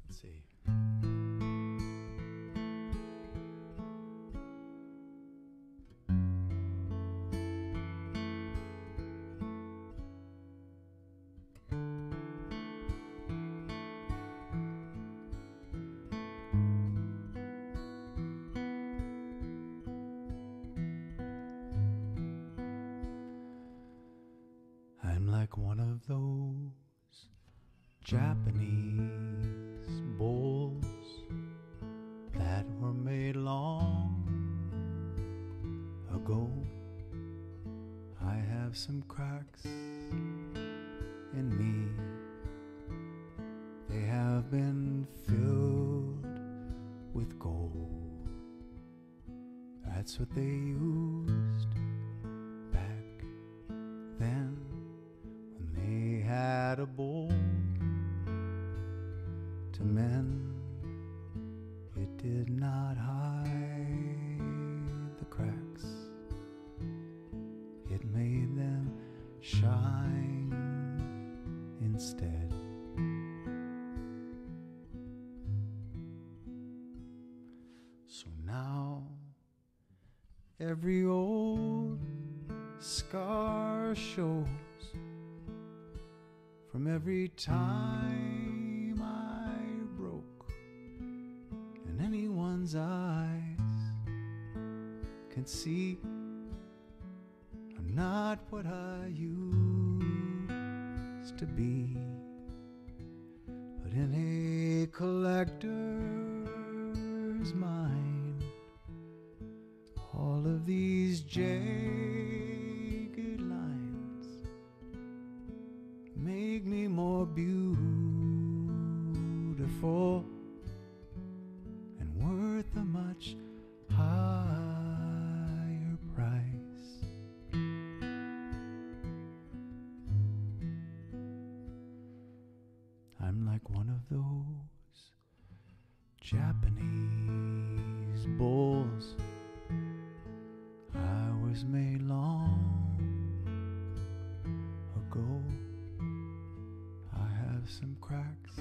Let's see. I'm like one of those Japanese bowls that were made long ago. I have some cracks in me. They have been filled with gold. That's what they used back then when they had a bowl to mend. It did not hide the cracks. It made them shine instead. So now every old scar shows from every time I broke, and anyone's eyes can see I'm not what I used to be. But in a collector's mind, all of these jagged lines make me more beautiful and worth a much higher price. I'm like one of those Japanese bowls. I was made long ago. I have some cracks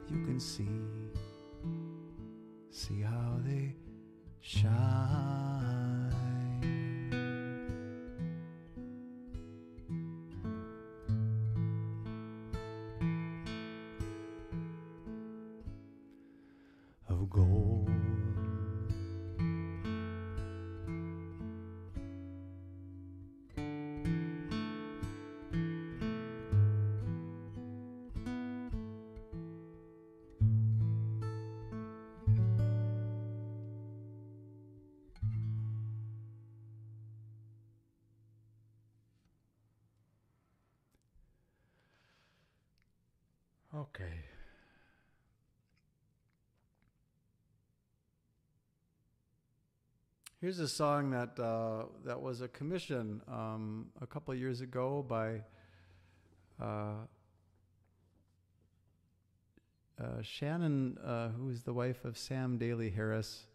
you can see how they shine. Of gold. Okay. Here's a song that was a commission a couple of years ago by Shannon, who is the wife of Sam Daly Harris.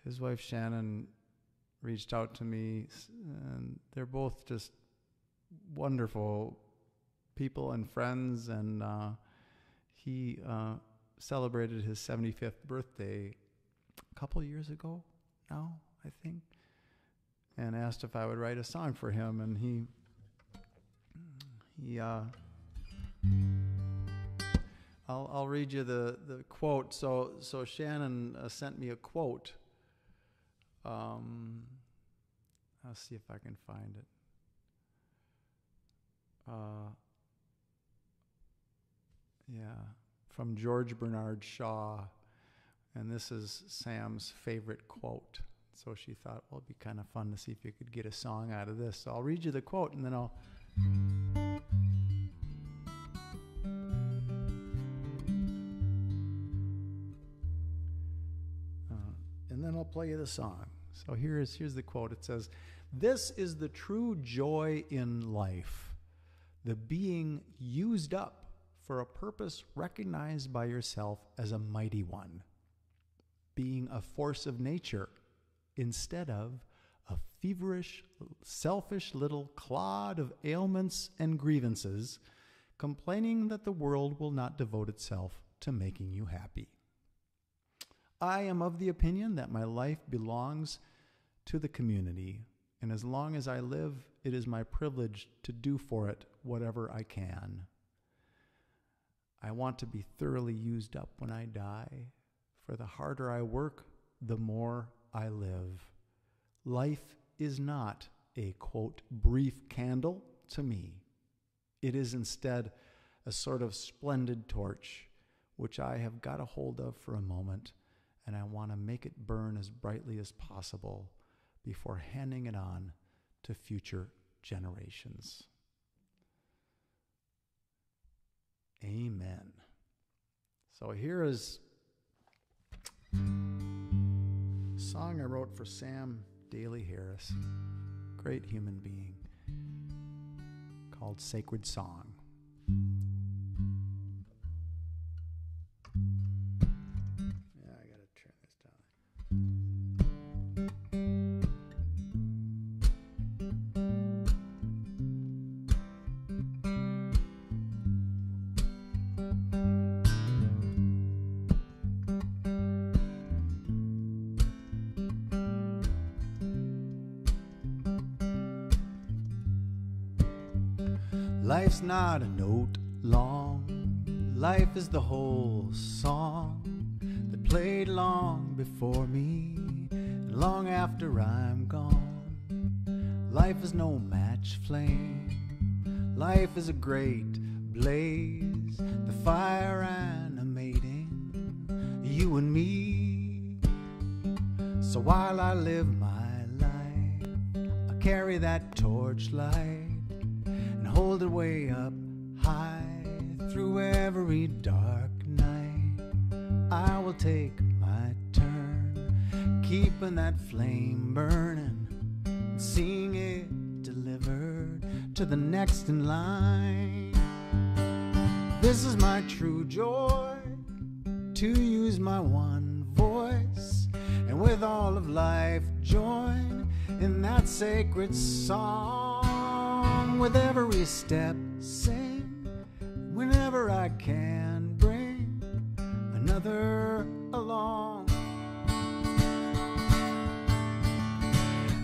His wife Shannon reached out to me, and they're both just wonderful people and friends, and he celebrated his 75th birthday a couple of years ago now, I think, and asked if I would write a song for him, and he I'll read you the quote. So Shannon sent me a quote. I'll see if I can find it. From George Bernard Shaw, and this is Sam's favorite quote. So she thought, well, it'd be kind of fun to see if you could get a song out of this. So I'll read you the quote, and then I'll play you the song. So here's the quote. It says, "This is the true joy in life, the being used up for a purpose recognized by yourself as a mighty one, being a force of nature instead of a feverish, selfish little clod of ailments and grievances, complaining that the world will not devote itself to making you happy. I am of the opinion that my life belongs to the community, and as long as I live, it is my privilege to do for it whatever I can. I want to be thoroughly used up when I die, for the harder I work, the more I live. Life is not a, quote, brief candle to me. It is instead a sort of splendid torch, which I have got a hold of for a moment, and I want to make it burn as brightly as possible before handing it on to future generations." Amen. So here is a song I wrote for Sam Daly Harris, great human being, called Sacred Song. Yeah, I gotta turn this down. Life's not a note long. Life is the whole song that played long before me and long after I'm gone. Life is no match flame. Life is a great blaze, the fire animating you and me. So while I live my life, I carry that torchlight, hold it way up high through every dark night. I will take my turn, keeping that flame burning and seeing it delivered to the next in line. This is my true joy, to use my one voice, and with all of life join in that sacred song. With every step sing, whenever I can bring another along.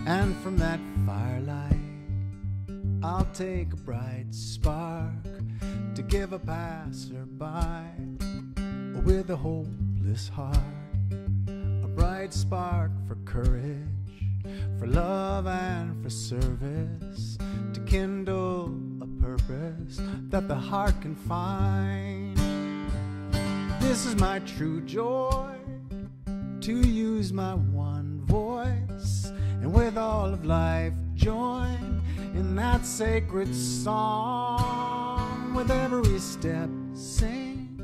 And from that firelight I'll take a bright spark to give a passerby with a hopeless heart, a bright spark for courage, for love and for service, to kindle a purpose that the heart can find. This is my true joy, to use my one voice, and with all of life join in that sacred song. With every step sing,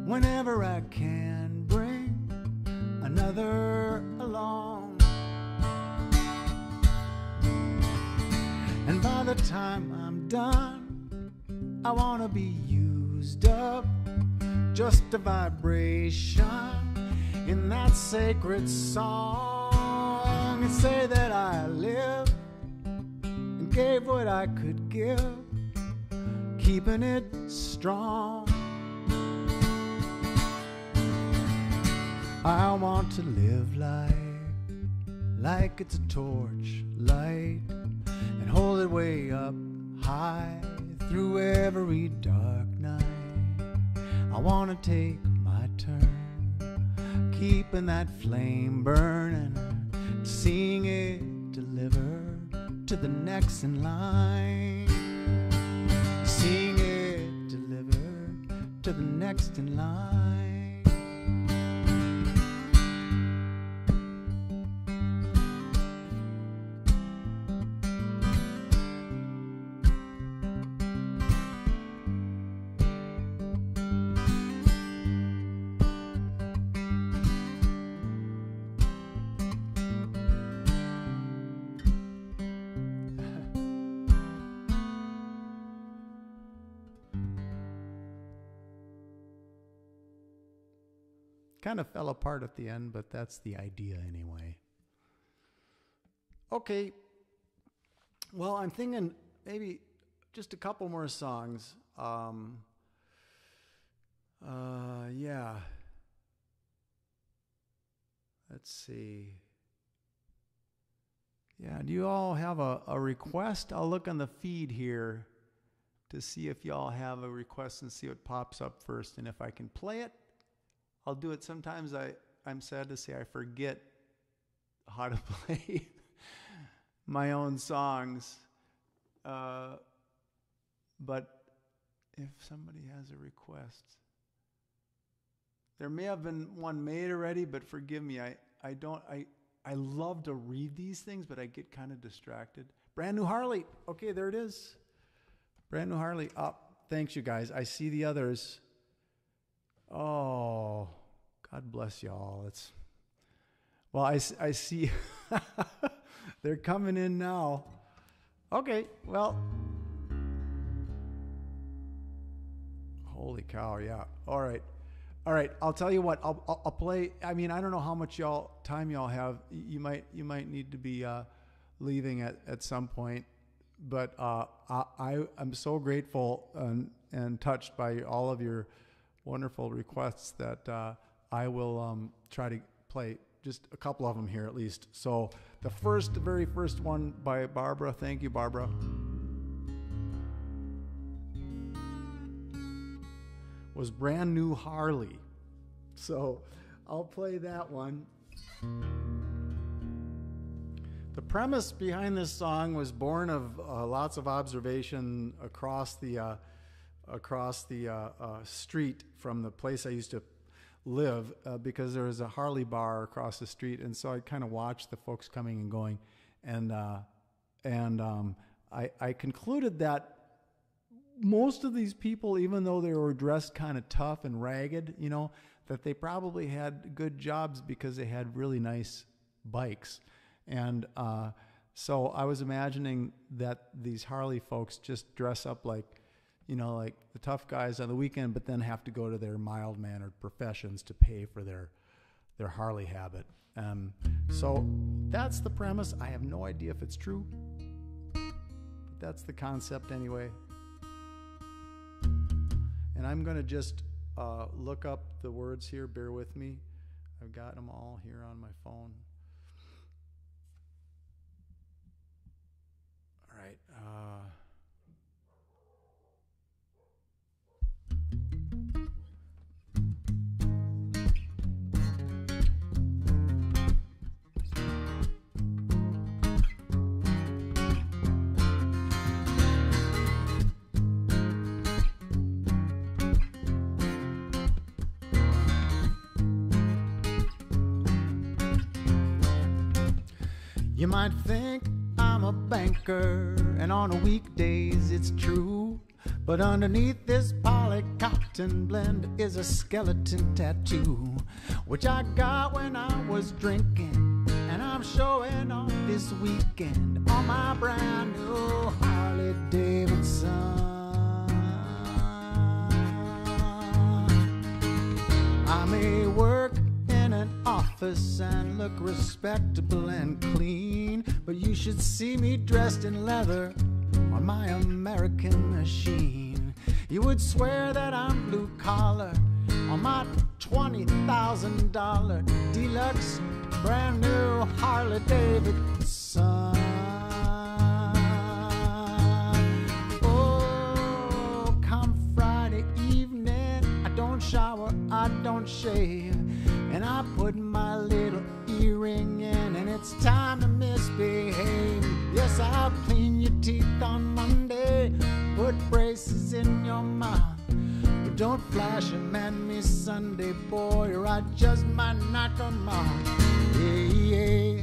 whenever I can bring another along. And by the time I'm done, I want to be used up, just a vibration in that sacred song, and say that I lived and gave what I could give, keeping it strong. I want to live life like it's a torch light, and hold it way up high through every dark night. I want to take my turn, keeping that flame burning, seeing it delivered to the next in line. Seeing it delivered to the next in line. Kind of fell apart at the end, but that's the idea anyway. Okay. Well, I'm thinking maybe just a couple more songs. Yeah. Let's see. Yeah, do you all have a request? I'll look on the feed here to see if y'all have a request and see what pops up first. And if I can play it, I'll do it. Sometimes I'm sad to say I forget how to play my own songs. But if somebody has a request, there may have been one made already, but forgive me. I love to read these things, but I get kind of distracted. Brand New Harley. Okay, there it is. Brand New Harley. Thanks, you guys. I see the others. Oh, God bless y'all. Well, I see they're coming in now. Okay, well. Holy cow, yeah. All right, I'll tell you what. I'll play. I mean, I don't know how much time y'all have. You might need to be leaving at some point. But I'm so grateful and touched by all of your wonderful requests that I will try to play just a couple of them here at least. So the very first one by Barbara. Thank you, Barbara. Was Brand New Harley. So I'll play that one. The premise behind this song was born of lots of observation across the street from the place I used to live, because there was a Harley bar across the street, and so I kind of watched the folks coming and going, and I concluded that most of these people, even though they were dressed kind of tough and ragged, that they probably had good jobs because they had really nice bikes. And so I was imagining that these Harley folks just dress up like the tough guys on the weekend, but then have to go to their mild-mannered professions to pay for their Harley habit. So that's the premise. I have no idea if it's true, but that's the concept anyway. And I'm going to just look up the words here. Bear with me. I've got them all here on my phone. All right. You might think I'm a banker, and on weekdays it's true, but underneath this poly cotton blend is a skeleton tattoo, which I got when I was drinking, and I'm showing off this weekend on my brand new Harley Davidson. I may work in an office and look respectable and clean, but you should see me dressed in leather on my American machine. You would swear that I'm blue collar on my $20,000 deluxe brand new Harley Davidson. Oh, come Friday evening, I don't shower, I don't shave, and I put my little earring in, and it's time to misbehave. Yes, I'll clean your teeth on Monday, put braces in your mouth, but don't flash 'em at me Sunday, boy, or I just might knock 'em off. Yeah, yeah.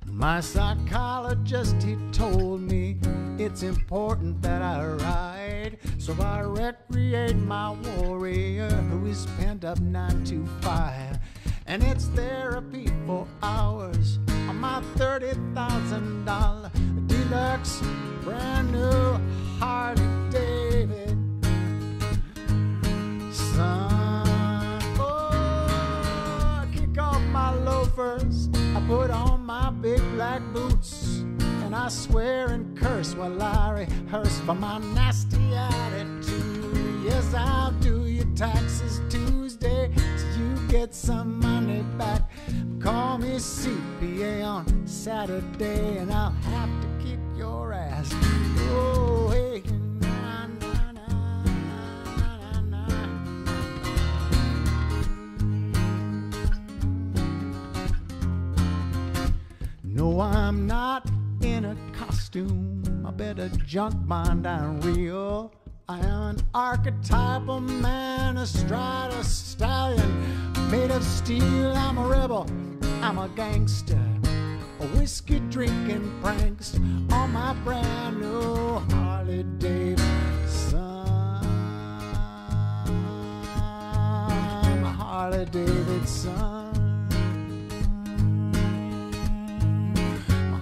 My psychologist, he told me it's important that I ride, so I recreate my warrior who is pent up 9 to 5, and it's therapy for hours on my $30,000 Rex, brand new Harley David. Son, oh, I kick off my loafers, I put on my big black boots, and I swear and curse while I rehearse for my nasty attitude. Yes, I'll do your taxes Tuesday, so you get some money back. Call me CPA on Saturday, and I'll have to kick your ass. Oh, hey. Na, na, na, na, na, na. No, I'm not in a costume. I bet a junk bond I'm real. I am an archetypal man, astride a stallion made of steel. I'm a rebel, I'm a gangster, a whiskey drinking prankster on my brand new Harley Davidson. Harley Davidson.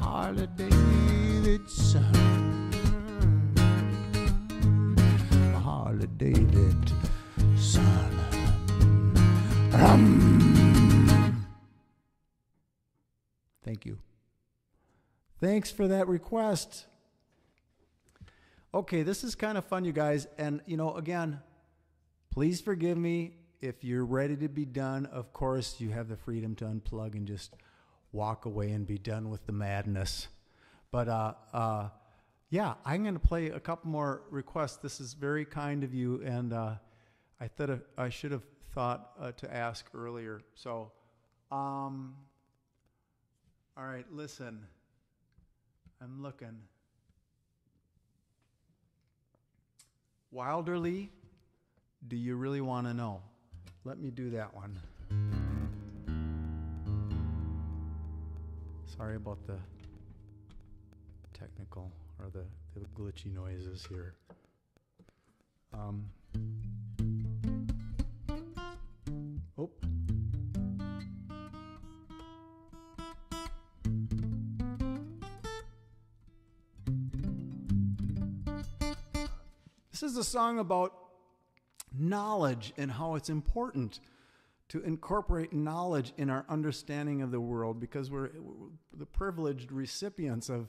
Harley Davidson. Harley Davidson. Thank you. Thanks for that request. Okay, this is kind of fun, you guys. And, you know, again, please forgive me if you're ready to be done. Of course, you have the freedom to unplug and just walk away and be done with the madness. But, yeah, I'm going to play a couple more requests. This is very kind of you, and I thought I should have thought to ask earlier. So, all right, listen. I'm looking. Wilderly, do you really want to know? Let me do that one. Sorry about the technical or the glitchy noises here. Oh. This is a song about knowledge and how it's important to incorporate knowledge in our understanding of the world, because we're the privileged recipients of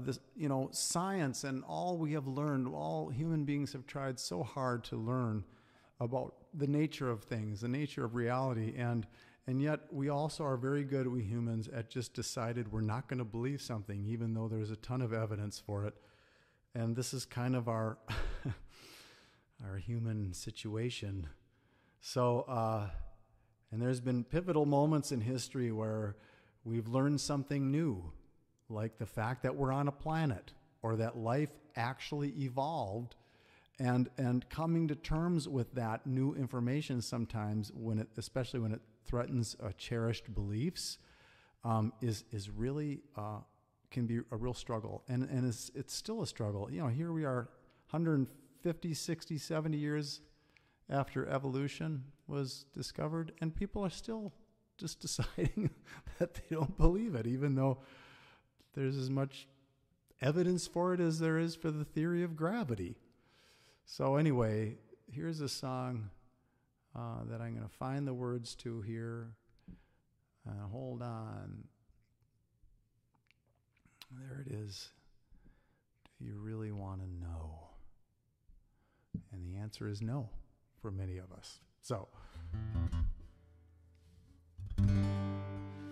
this, you know, science and all we have learned. All human beings have tried so hard to learn about the nature of things, the nature of reality, and yet we also are very good, we humans, at just decided we're not going to believe something even though there's a ton of evidence for it. And this is kind of our our human situation. So, and there's been pivotal moments in history where we've learned something new, like the fact that we're on a planet, or that life actually evolved, and coming to terms with that new information sometimes, especially when it threatens cherished beliefs, is really can be a real struggle, and it's still a struggle. You know, here we are 150, 60, 70 years after evolution was discovered, and people are still just deciding that they don't believe it, even though there's as much evidence for it as there is for the theory of gravity. So anyway, here's a song that I'm going to find the words to here. Hold on. There it is. Do you really want to know? And the answer is no for many of us. So,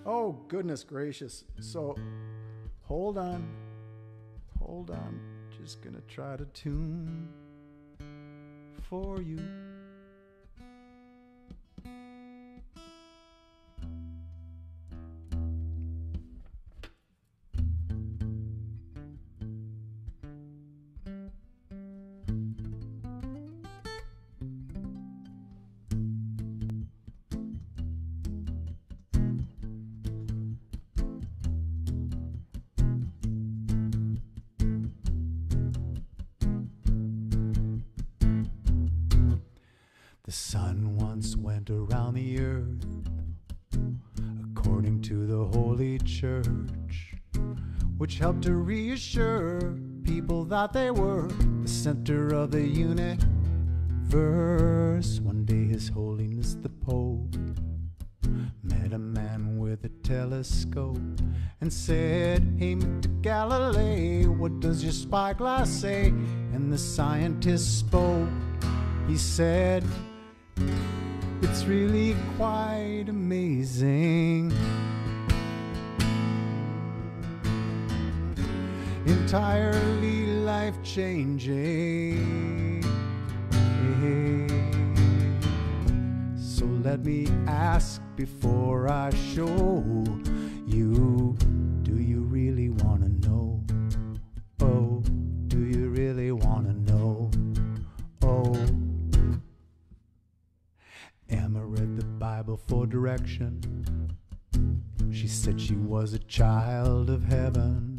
oh, goodness gracious. So, hold on. Just going to try to tune for you. The sun once went around the earth according to the Holy Church, which helped to reassure people that they were the center of the universe. One day His Holiness the Pope met a man with a telescope and said, "Hey, Mr. Galilei, what does your spyglass say?" And the scientist spoke. He said, "It's really quite amazing. Entirely life-changing. So let me ask before I show you, do you really want to know? Oh, do you really want to know? Oh, Emma read the Bible for direction. She said she was a child of heaven,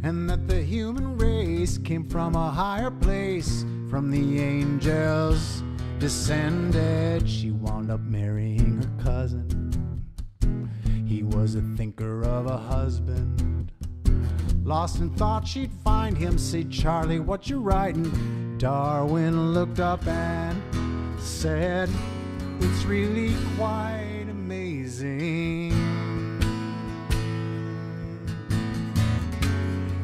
and that the human race came from a higher place, from the angels descended. She wound up marrying her cousin. He was a thinker of a husband. Lost in thought she'd find him, say, "Charlie, what you writing?" Darwin looked up and said, "It's really quite amazing.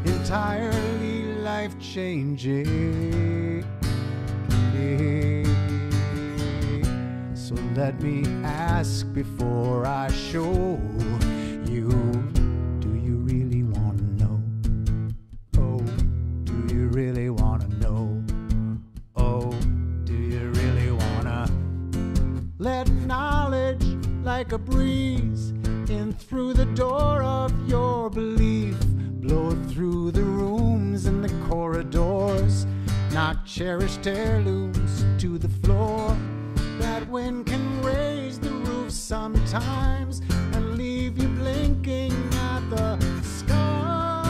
Entirely life-changing. So let me ask before I show you, do you really want to know? Oh, do you really want to know? Oh, do you really want to let knowledge like a breeze in through the door of your belief, blow through the rooms and the corridors, knock cherished heirlooms to the floor? That wind can raise the roof sometimes and leave you blinking at the sky.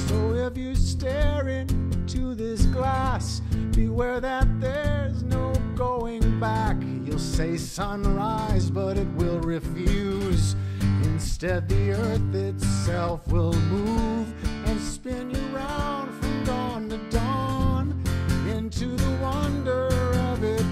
So if you stare into this glass, beware that there's no going back. You'll say sunrise, but it will refuse. Instead, the earth itself will move and spin you round from dawn to dawn into the wonder of it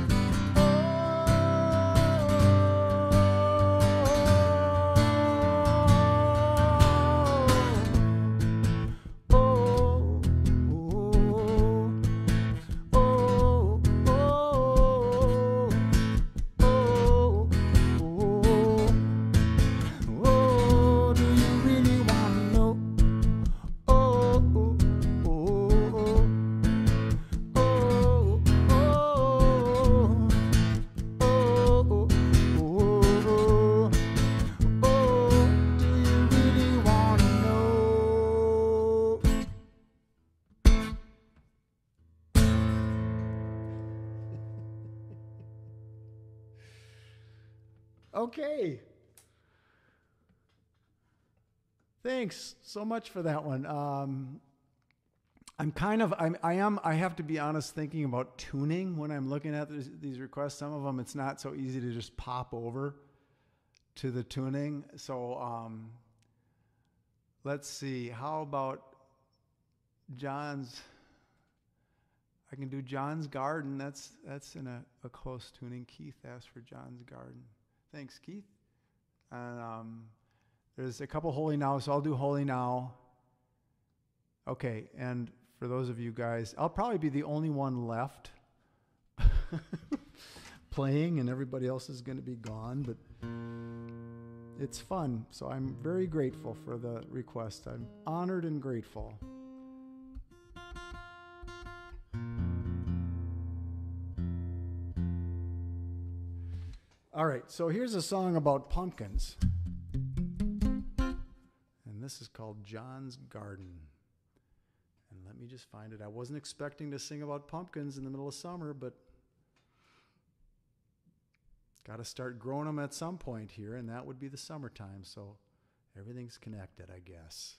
Okay. Thanks so much for that one. I have to be honest, thinking about tuning when I'm looking at these requests. Some of them, it's not so easy to just pop over to the tuning. So let's see. How about John's? I can do John's Garden. That's in a close tuning. Keith asked for John's Garden. Thanks, Keith. And there's a couple Holy Now, so I'll do Holy Now. Okay, and for those of you guys, I'll probably be the only one left playing, and everybody else is going to be gone, but it's fun. So I'm very grateful for the request. I'm honored and grateful. All right, so here's a song about pumpkins. And this is called John's Garden. And let me just find it. I wasn't expecting to sing about pumpkins in the middle of summer, but got to start growing them at some point here, and that would be the summertime. So everything's connected, I guess.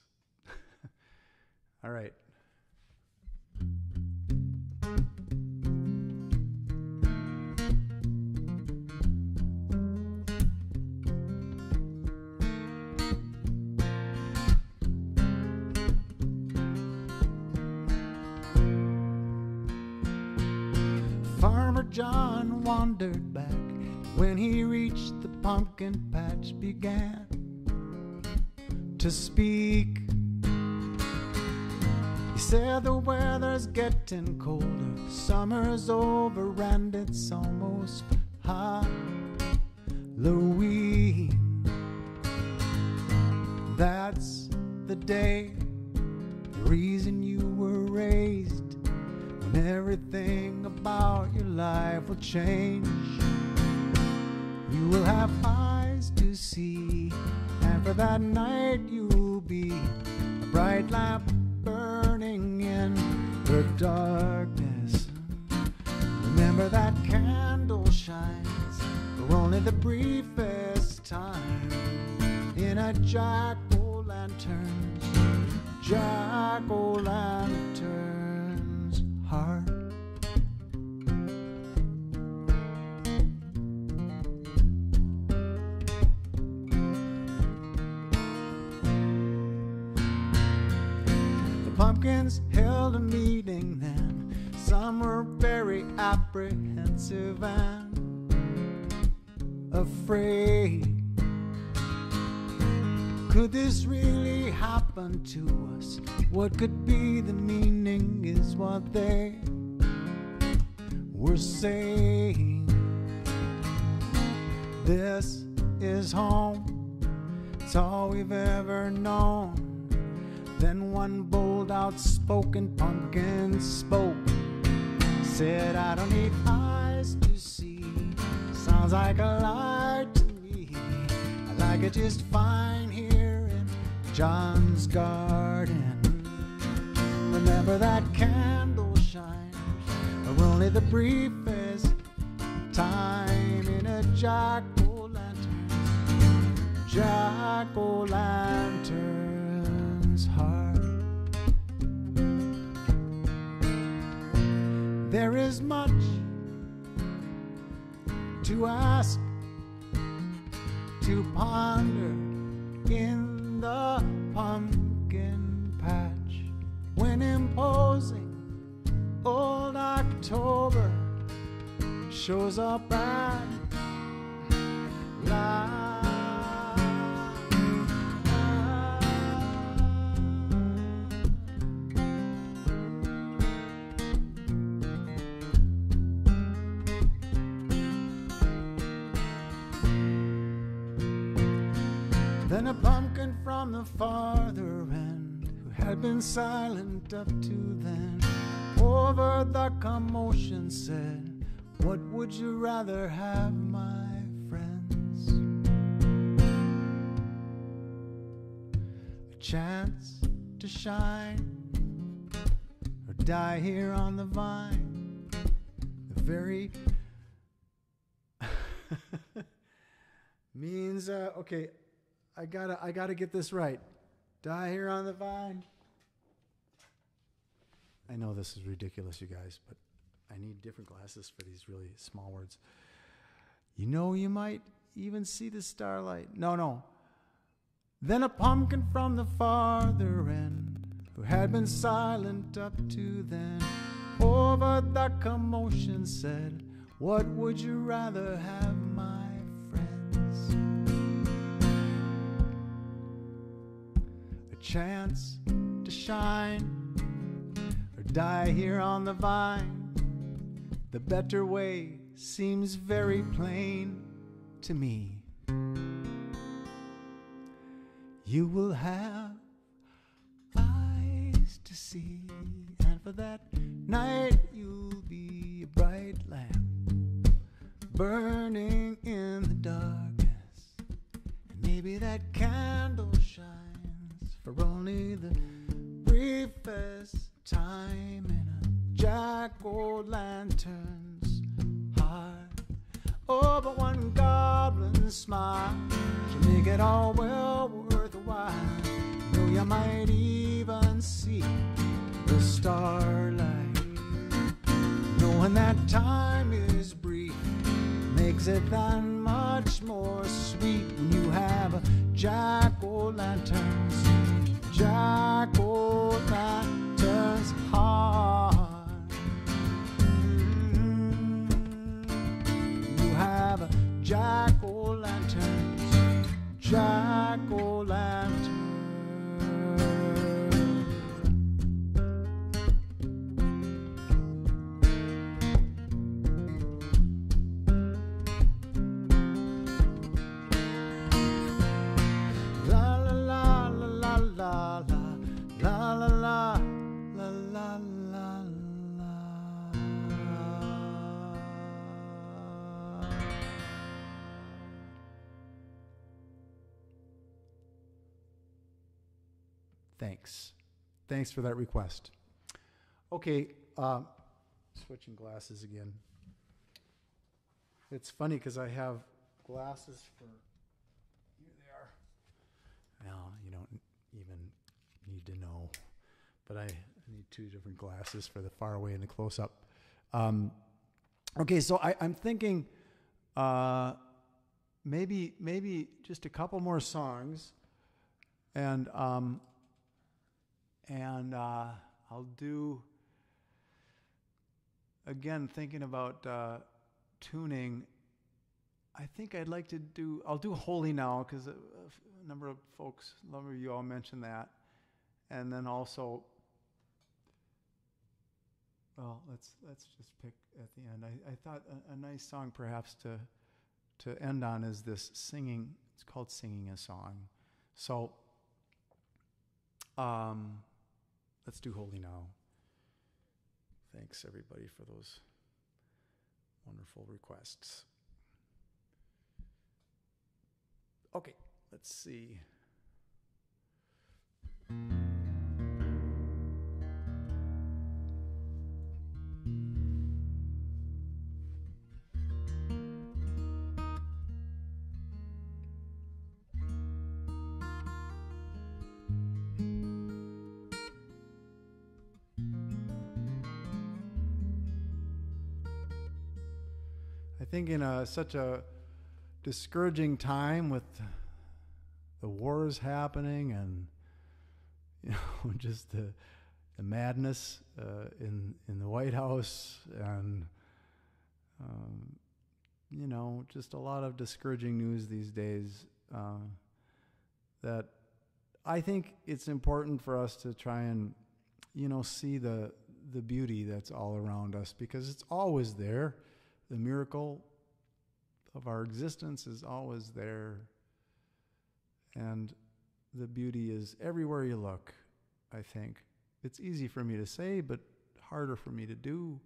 All right. John wandered back. When he reached the pumpkin patch, began to speak. He said the weather's getting colder, summer's over and it's almost Halloween. That's the day, the reason you were raised, when everything about your life will change. You will have eyes to see, and for that night you'll be a bright lamp burning in the darkness. Remember that candle shines for only the briefest time in a jack-o'-lantern's heart. The pumpkins held a meeting then. Some were very apprehensive and afraid. Could this really happen to us? What could be the meaning is what they were saying. This is home, it's all we've ever known. Then one bold, outspoken pumpkin spoke. Said, I don't need eyes to see. Sounds like a lie to me. I like it just fine here in John's garden. Remember that candle shines for only the briefest time in a jack-o'-lantern's heart. There is much to ask, to ponder in the pumpkin patch, when imposing old October shows up at last. Then a pumpkin from the farther end, who had been silent up to then, over the commotion said, what would you rather have, my friends? A chance to shine, or die here on the vine? The very means okay, I gotta get this right. Die here on the vine. I know this is ridiculous, you guys, but I need different glasses for these really small words. You know, you might even see the starlight. No. Then a pumpkin from the farther end, who had been silent up to then, over the commotion said, what would you rather have, my friends? A chance to shine, or die here on the vine? The better way seems very plain to me. You will have eyes to see, and for that night you'll be a bright lamp burning in the darkness. And maybe that candle shines for only the briefest time in a jack-o'-lantern's heart. Oh, but one goblin smile should make it all well worthwhile. You know, you might even see the starlight. Knowing that time is brief makes it that much more sweet when you have a jack-o'-lantern's heart. jack-o'-lantern. La la la la la la la la la la la la la. Thanks for that request. Okay, switching glasses again. It's funny because I have glasses for, here they are. Well, you don't even need to know, but I need two different glasses for the far away and the close up. Okay, so I'm thinking maybe just a couple more songs, and I'll do, again, thinking about tuning. I think I'd like to I'll do Holy Now, because a number of folks, a number of you all mentioned that. And then also, well, let's just pick at the end. I thought a nice song perhaps to end on is this singing. It's called Singing a Song. So let's do Holy Now. Thanks everybody for those wonderful requests. Okay, let's see. I think in such a discouraging time with the wars happening and just the madness in the White House and just a lot of discouraging news these days, that I think it's important for us to try and see the beauty that's all around us, because it's always there. The miracle of our existence is always there, and the beauty is everywhere you look, I think. It's easy for me to say, but harder for me to do.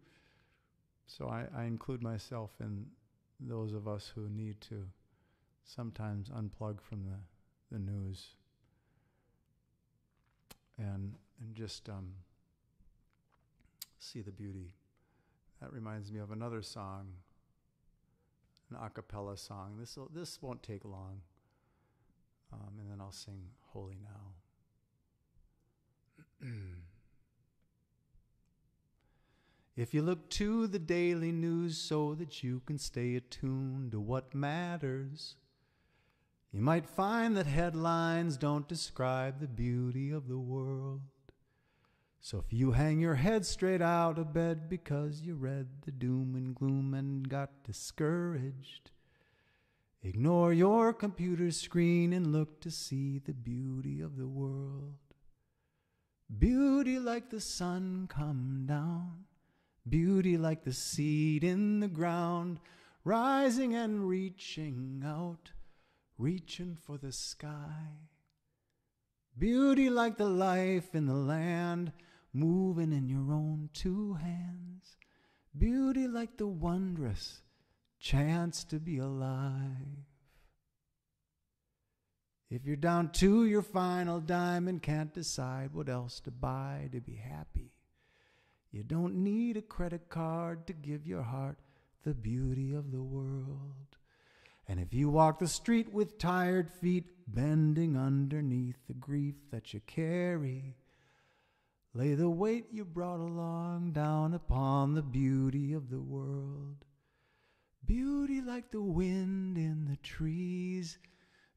So I include myself in those of us who need to sometimes unplug from the news and just see the beauty. That reminds me of another song, an a cappella song. This won't take long, and then I'll sing Holy Now. If you look to the daily news so that you can stay attuned to what matters, you might find that headlines don't describe the beauty of the world. So if you hang your head straight out of bed because you read the doom and gloom and got discouraged, ignore your computer screen and look to see the beauty of the world. Beauty like the sun come down, beauty like the seed in the ground, rising and reaching out, reaching for the sky. Beauty like the life in the land, moving in your own two hands. Beauty like the wondrous chance to be alive. If you're down to your final dime and can't decide what else to buy to be happy, you don't need a credit card to give your heart the beauty of the world. And if you walk the street with tired feet, bending underneath the grief that you carry, lay the weight you brought along down upon the beauty of the world. Beauty like the wind in the trees,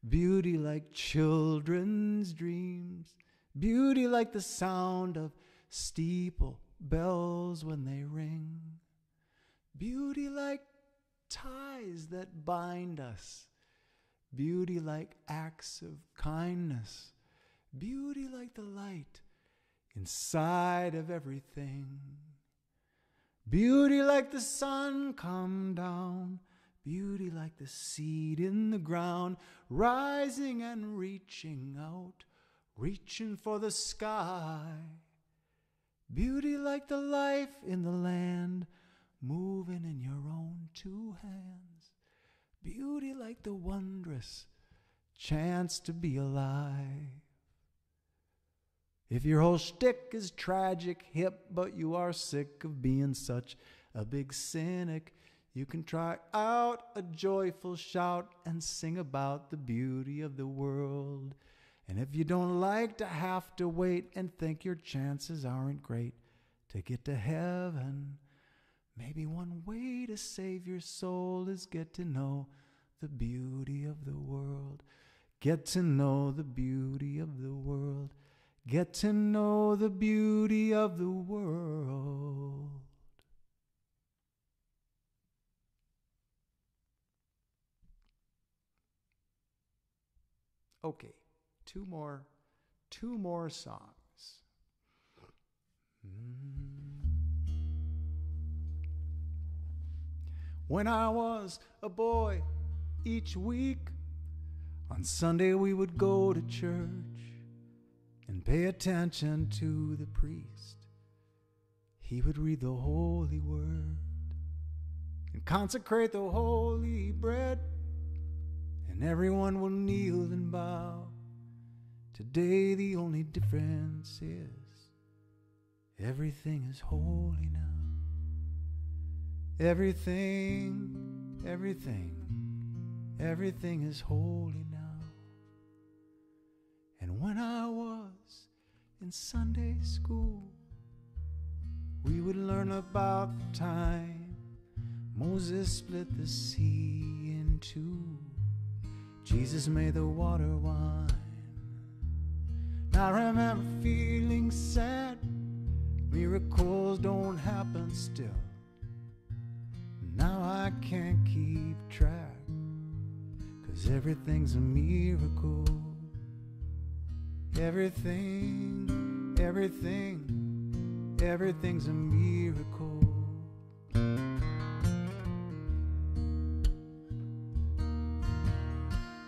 beauty like children's dreams, beauty like the sound of steeple bells when they ring, beauty like ties that bind us, beauty like acts of kindness, beauty like the light inside of everything, beauty like the sun come down, beauty like the seed in the ground, rising and reaching out, reaching for the sky, beauty like the life in the land, moving in your own two hands, beauty like the wondrous chance to be alive. If your whole shtick is tragic, hip, but you are sick of being such a big cynic, you can try out a joyful shout and sing about the beauty of the world. And if you don't like to have to wait and think your chances aren't great to get to heaven, maybe one way to save your soul is get to know the beauty of the world. Get to know the beauty of the world. Get to know the beauty of the world. Okay, two more songs. When I was a boy, each week on Sunday we would go to church and pay attention to the priest. He would read the holy word and consecrate the holy bread, and everyone will kneel and bow. Today the only difference is everything is holy now. Everything is holy now. And when I was in Sunday school, we would learn about the time Moses split the sea in two. Jesus made the water wine. I remember feeling sad. Miracles don't happen still. Now I can't keep track, 'cause everything's a miracle. Everything's a miracle.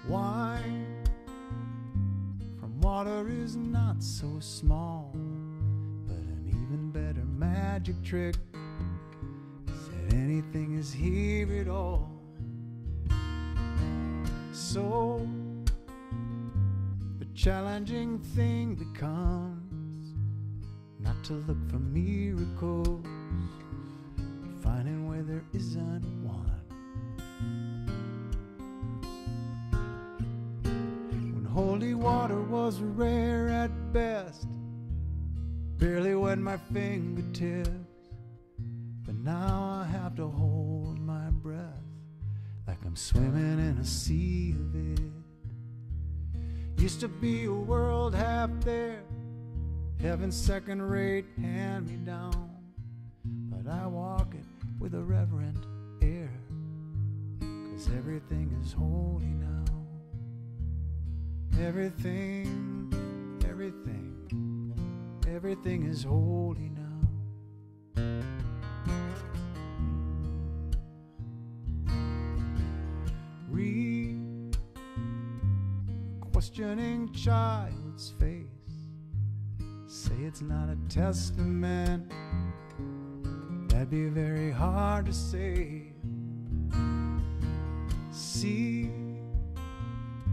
Wine from water is not so small, but an even better magic trick said anything is here at all. So the challenging thing becomes not to look for miracles, but finding where there isn't one. When holy water was rare at best, barely wet my fingertips, but now I have to hold my breath like I'm swimming in a sea of it. Used to be a world half there, heaven's second-rate hand-me-down, but I walk it with a reverent air, 'cause everything is holy now. Everything is holy now. Read a questioning child's face, say it's not a testament, that'd be very hard to say.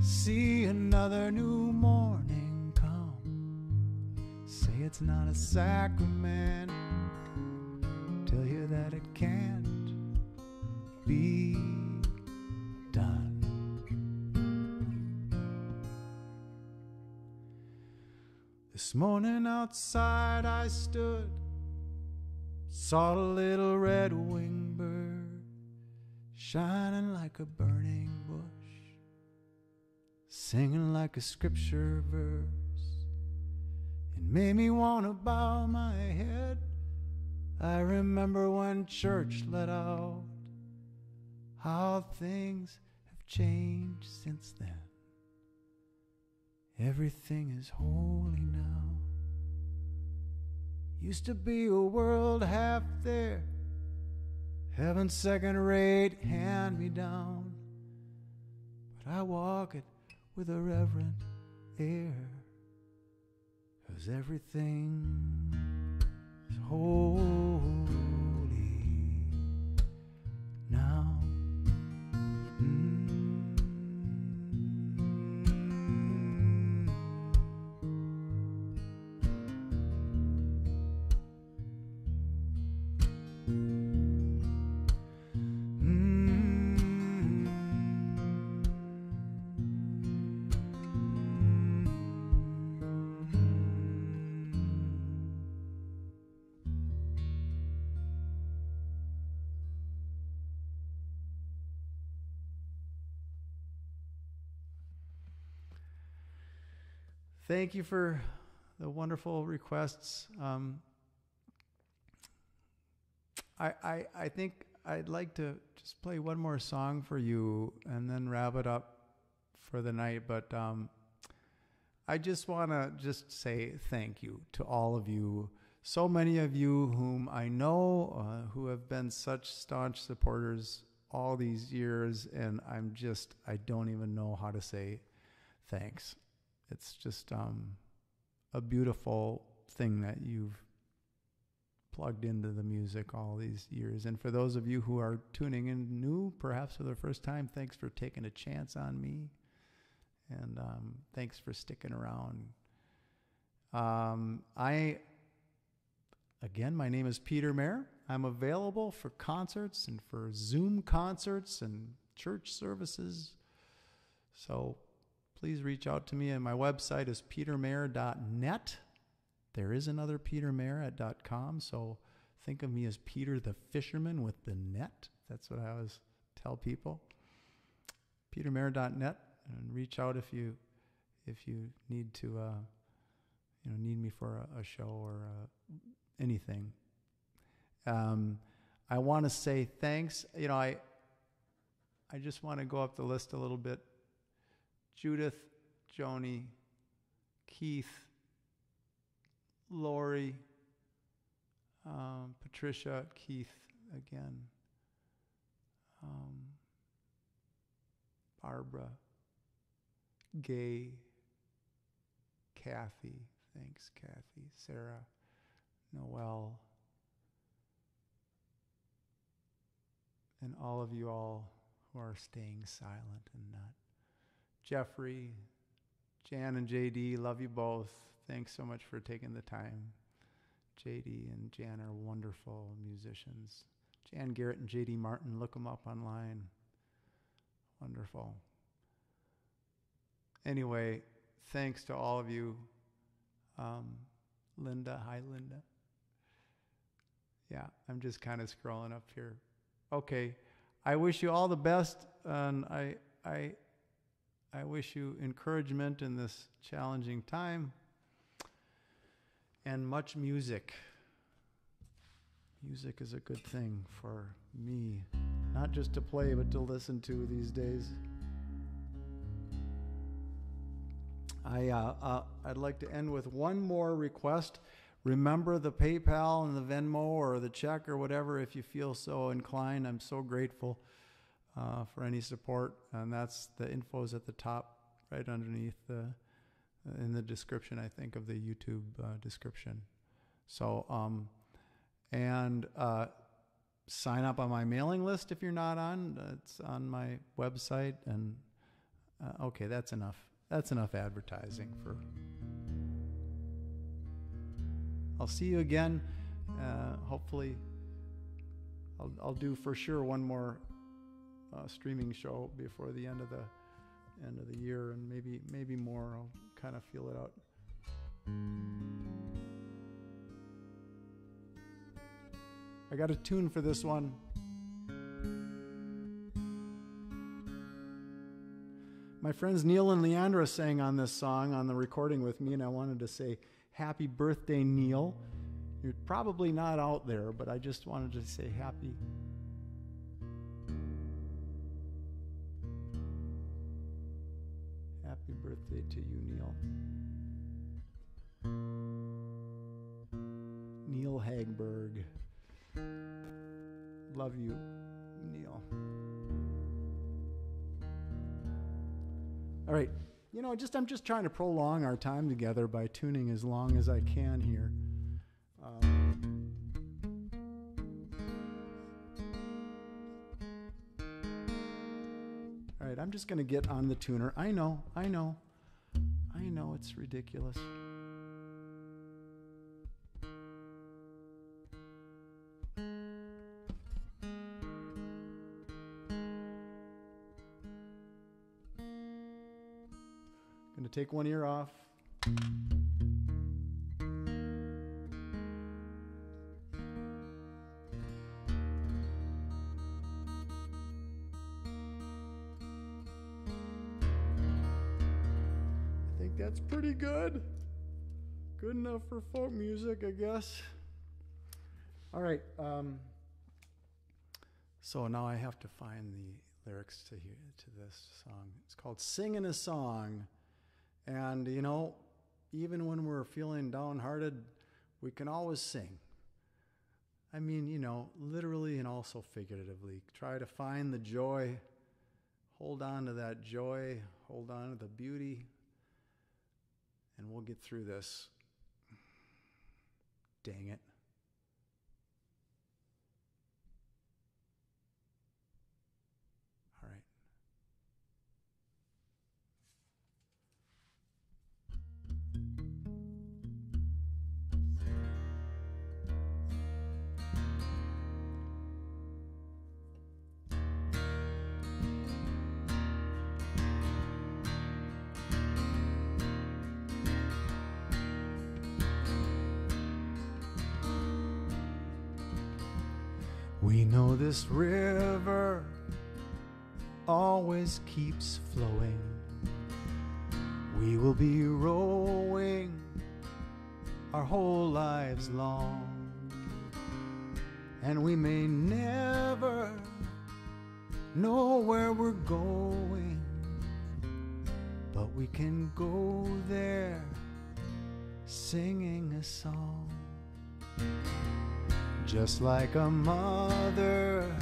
See another new morning come, say it's not a sacrament, tell you that it can't be done. This morning outside I stood, saw a little red-winged bird shining like a burning bush, singing like a scripture verse. It made me want to bow my head. I remember when church let out how things have changed since then. Everything is holy now. Used to be a world half there, heaven's second rate, hand me down. But I walk it with a reverent air, 'cause everything is holy now. Thank you for the wonderful requests. I think I'd like to just play one more song for you and then wrap it up for the night. But I just want to just say thank you to all of you. So many of you whom I know who have been such staunch supporters all these years, and I don't even know how to say thanks. It's just a beautiful thing that you've plugged into the music all these years. And for those of you who are tuning in new, perhaps for the first time, thanks for taking a chance on me. And thanks for sticking around. Again, my name is Peter Mayer. I'm available for concerts and for Zoom concerts and church services. So please reach out to me, and my website is petermayer.net. There is another Peter Mayer at .com, so think of me as Peter the Fisherman with the net. That's what I always tell people. petermayer.net, and reach out if you need to need me for a show or anything. I want to say thanks. I just want to go up the list a little bit. Judith, Joni, Keith, Lori, Patricia, Keith again, Barbara, Gay, Kathy, thanks Kathy, Sarah, Noel, and all of you all who are staying silent and not. Jeffrey, Jan and JD, love you both. Thanks so much for taking the time. JD and Jan are wonderful musicians. Jan Garrett and JD Martin, look them up online. Wonderful. Anyway, thanks to all of you. Linda, hi Linda. Yeah, I'm just kind of scrolling up here. Okay, I wish you all the best, and I wish you encouragement in this challenging time and much music. Music is a good thing for me, not just to play, but to listen to these days. I'd like to end with one more request. Remember the PayPal and the Venmo or the check or whatever if you feel so inclined. I'm so grateful for any support, and that's the info's at the top, right underneath in the description, I think, of the YouTube description. So, and sign up on my mailing list if you're not on. It's on my website, and okay, that's enough. That's enough advertising for. I'll see you again. Hopefully, I'll do for sure one more streaming show before the end of the year, and maybe more. I'll kind of feel it out. I got a tune for this one. My friends Neil and Leandra sang on this song on the recording with me, and I wanted to say happy birthday, Neil. You're probably not out there, but I just wanted to say happy. Happy birthday to you, Neil. Neil Hagberg. Love you, Neil. All right. You know, I'm just trying to prolong our time together by tuning as long as I can here. All right, I'm just going to get on the tuner. I know, it's ridiculous. Going to take one ear off. I think that's pretty good. Good enough for folk music, I guess. All right. So now I have to find the lyrics to this song. It's called Singing a Song. And, you know, even when we're feeling downhearted, we can always sing. I mean, you know, literally and also figuratively. Try to find the joy. Hold on to that joy. Hold on to the beauty. And we'll get through this. Dang it. All right. We know this river always keeps flowing. We will be rowing our whole lives long, and we may never know where we're going, but we can go there singing a song. Just like a mother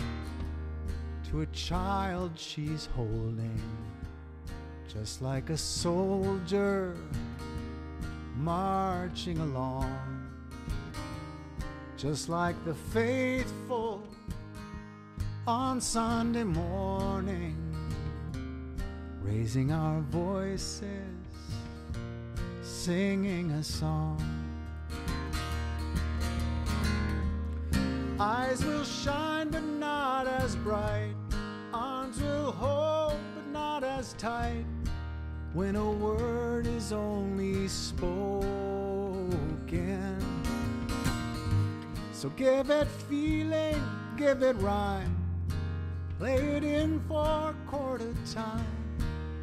to a child she's holding, just like a soldier marching along, just like the faithful on Sunday morning, raising our voices, singing a song. Eyes will shine but not as bright, arms will hold but not as tight, when a word is only spoken. So give it feeling, give it rhyme, play it in 4/4 time,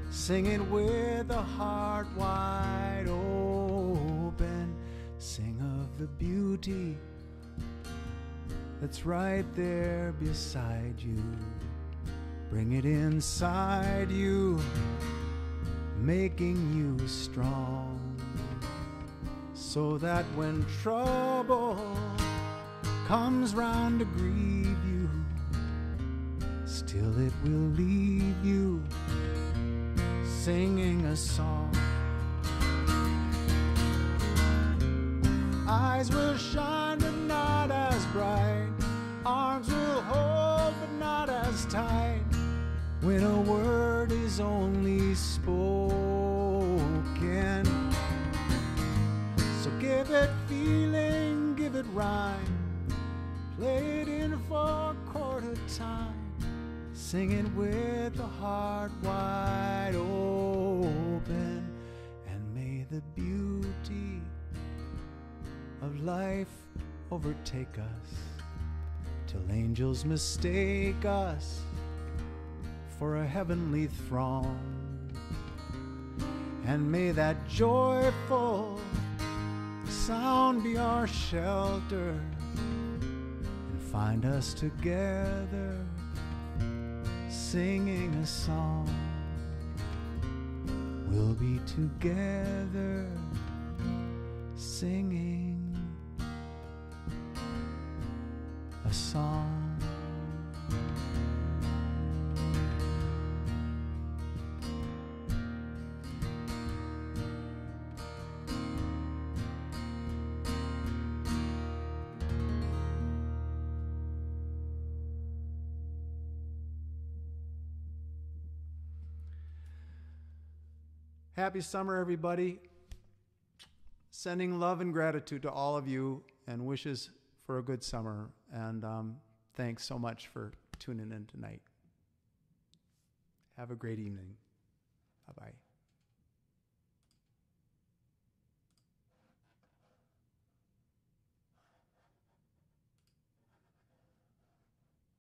sing it with a heart wide open, sing of the beauty that's right there beside you. Bring it inside you, making you strong, so that when trouble comes round to grieve you, still it will leave you singing a song. Eyes will shine but not as bright, arms will hold but not as tight, when a word is only spoken. So give it feeling, give it rhyme, play it in 4/4 time, sing it with a heart wide open, and may the beauty of life overtake us, till angels mistake us for a heavenly throng. And may that joyful sound be our shelter, and find us together singing a song. we'll be together singing a song. Happy summer, everybody. Sending love and gratitude to all of you and wishes for a good summer. And thanks so much for tuning in tonight. Have a great evening.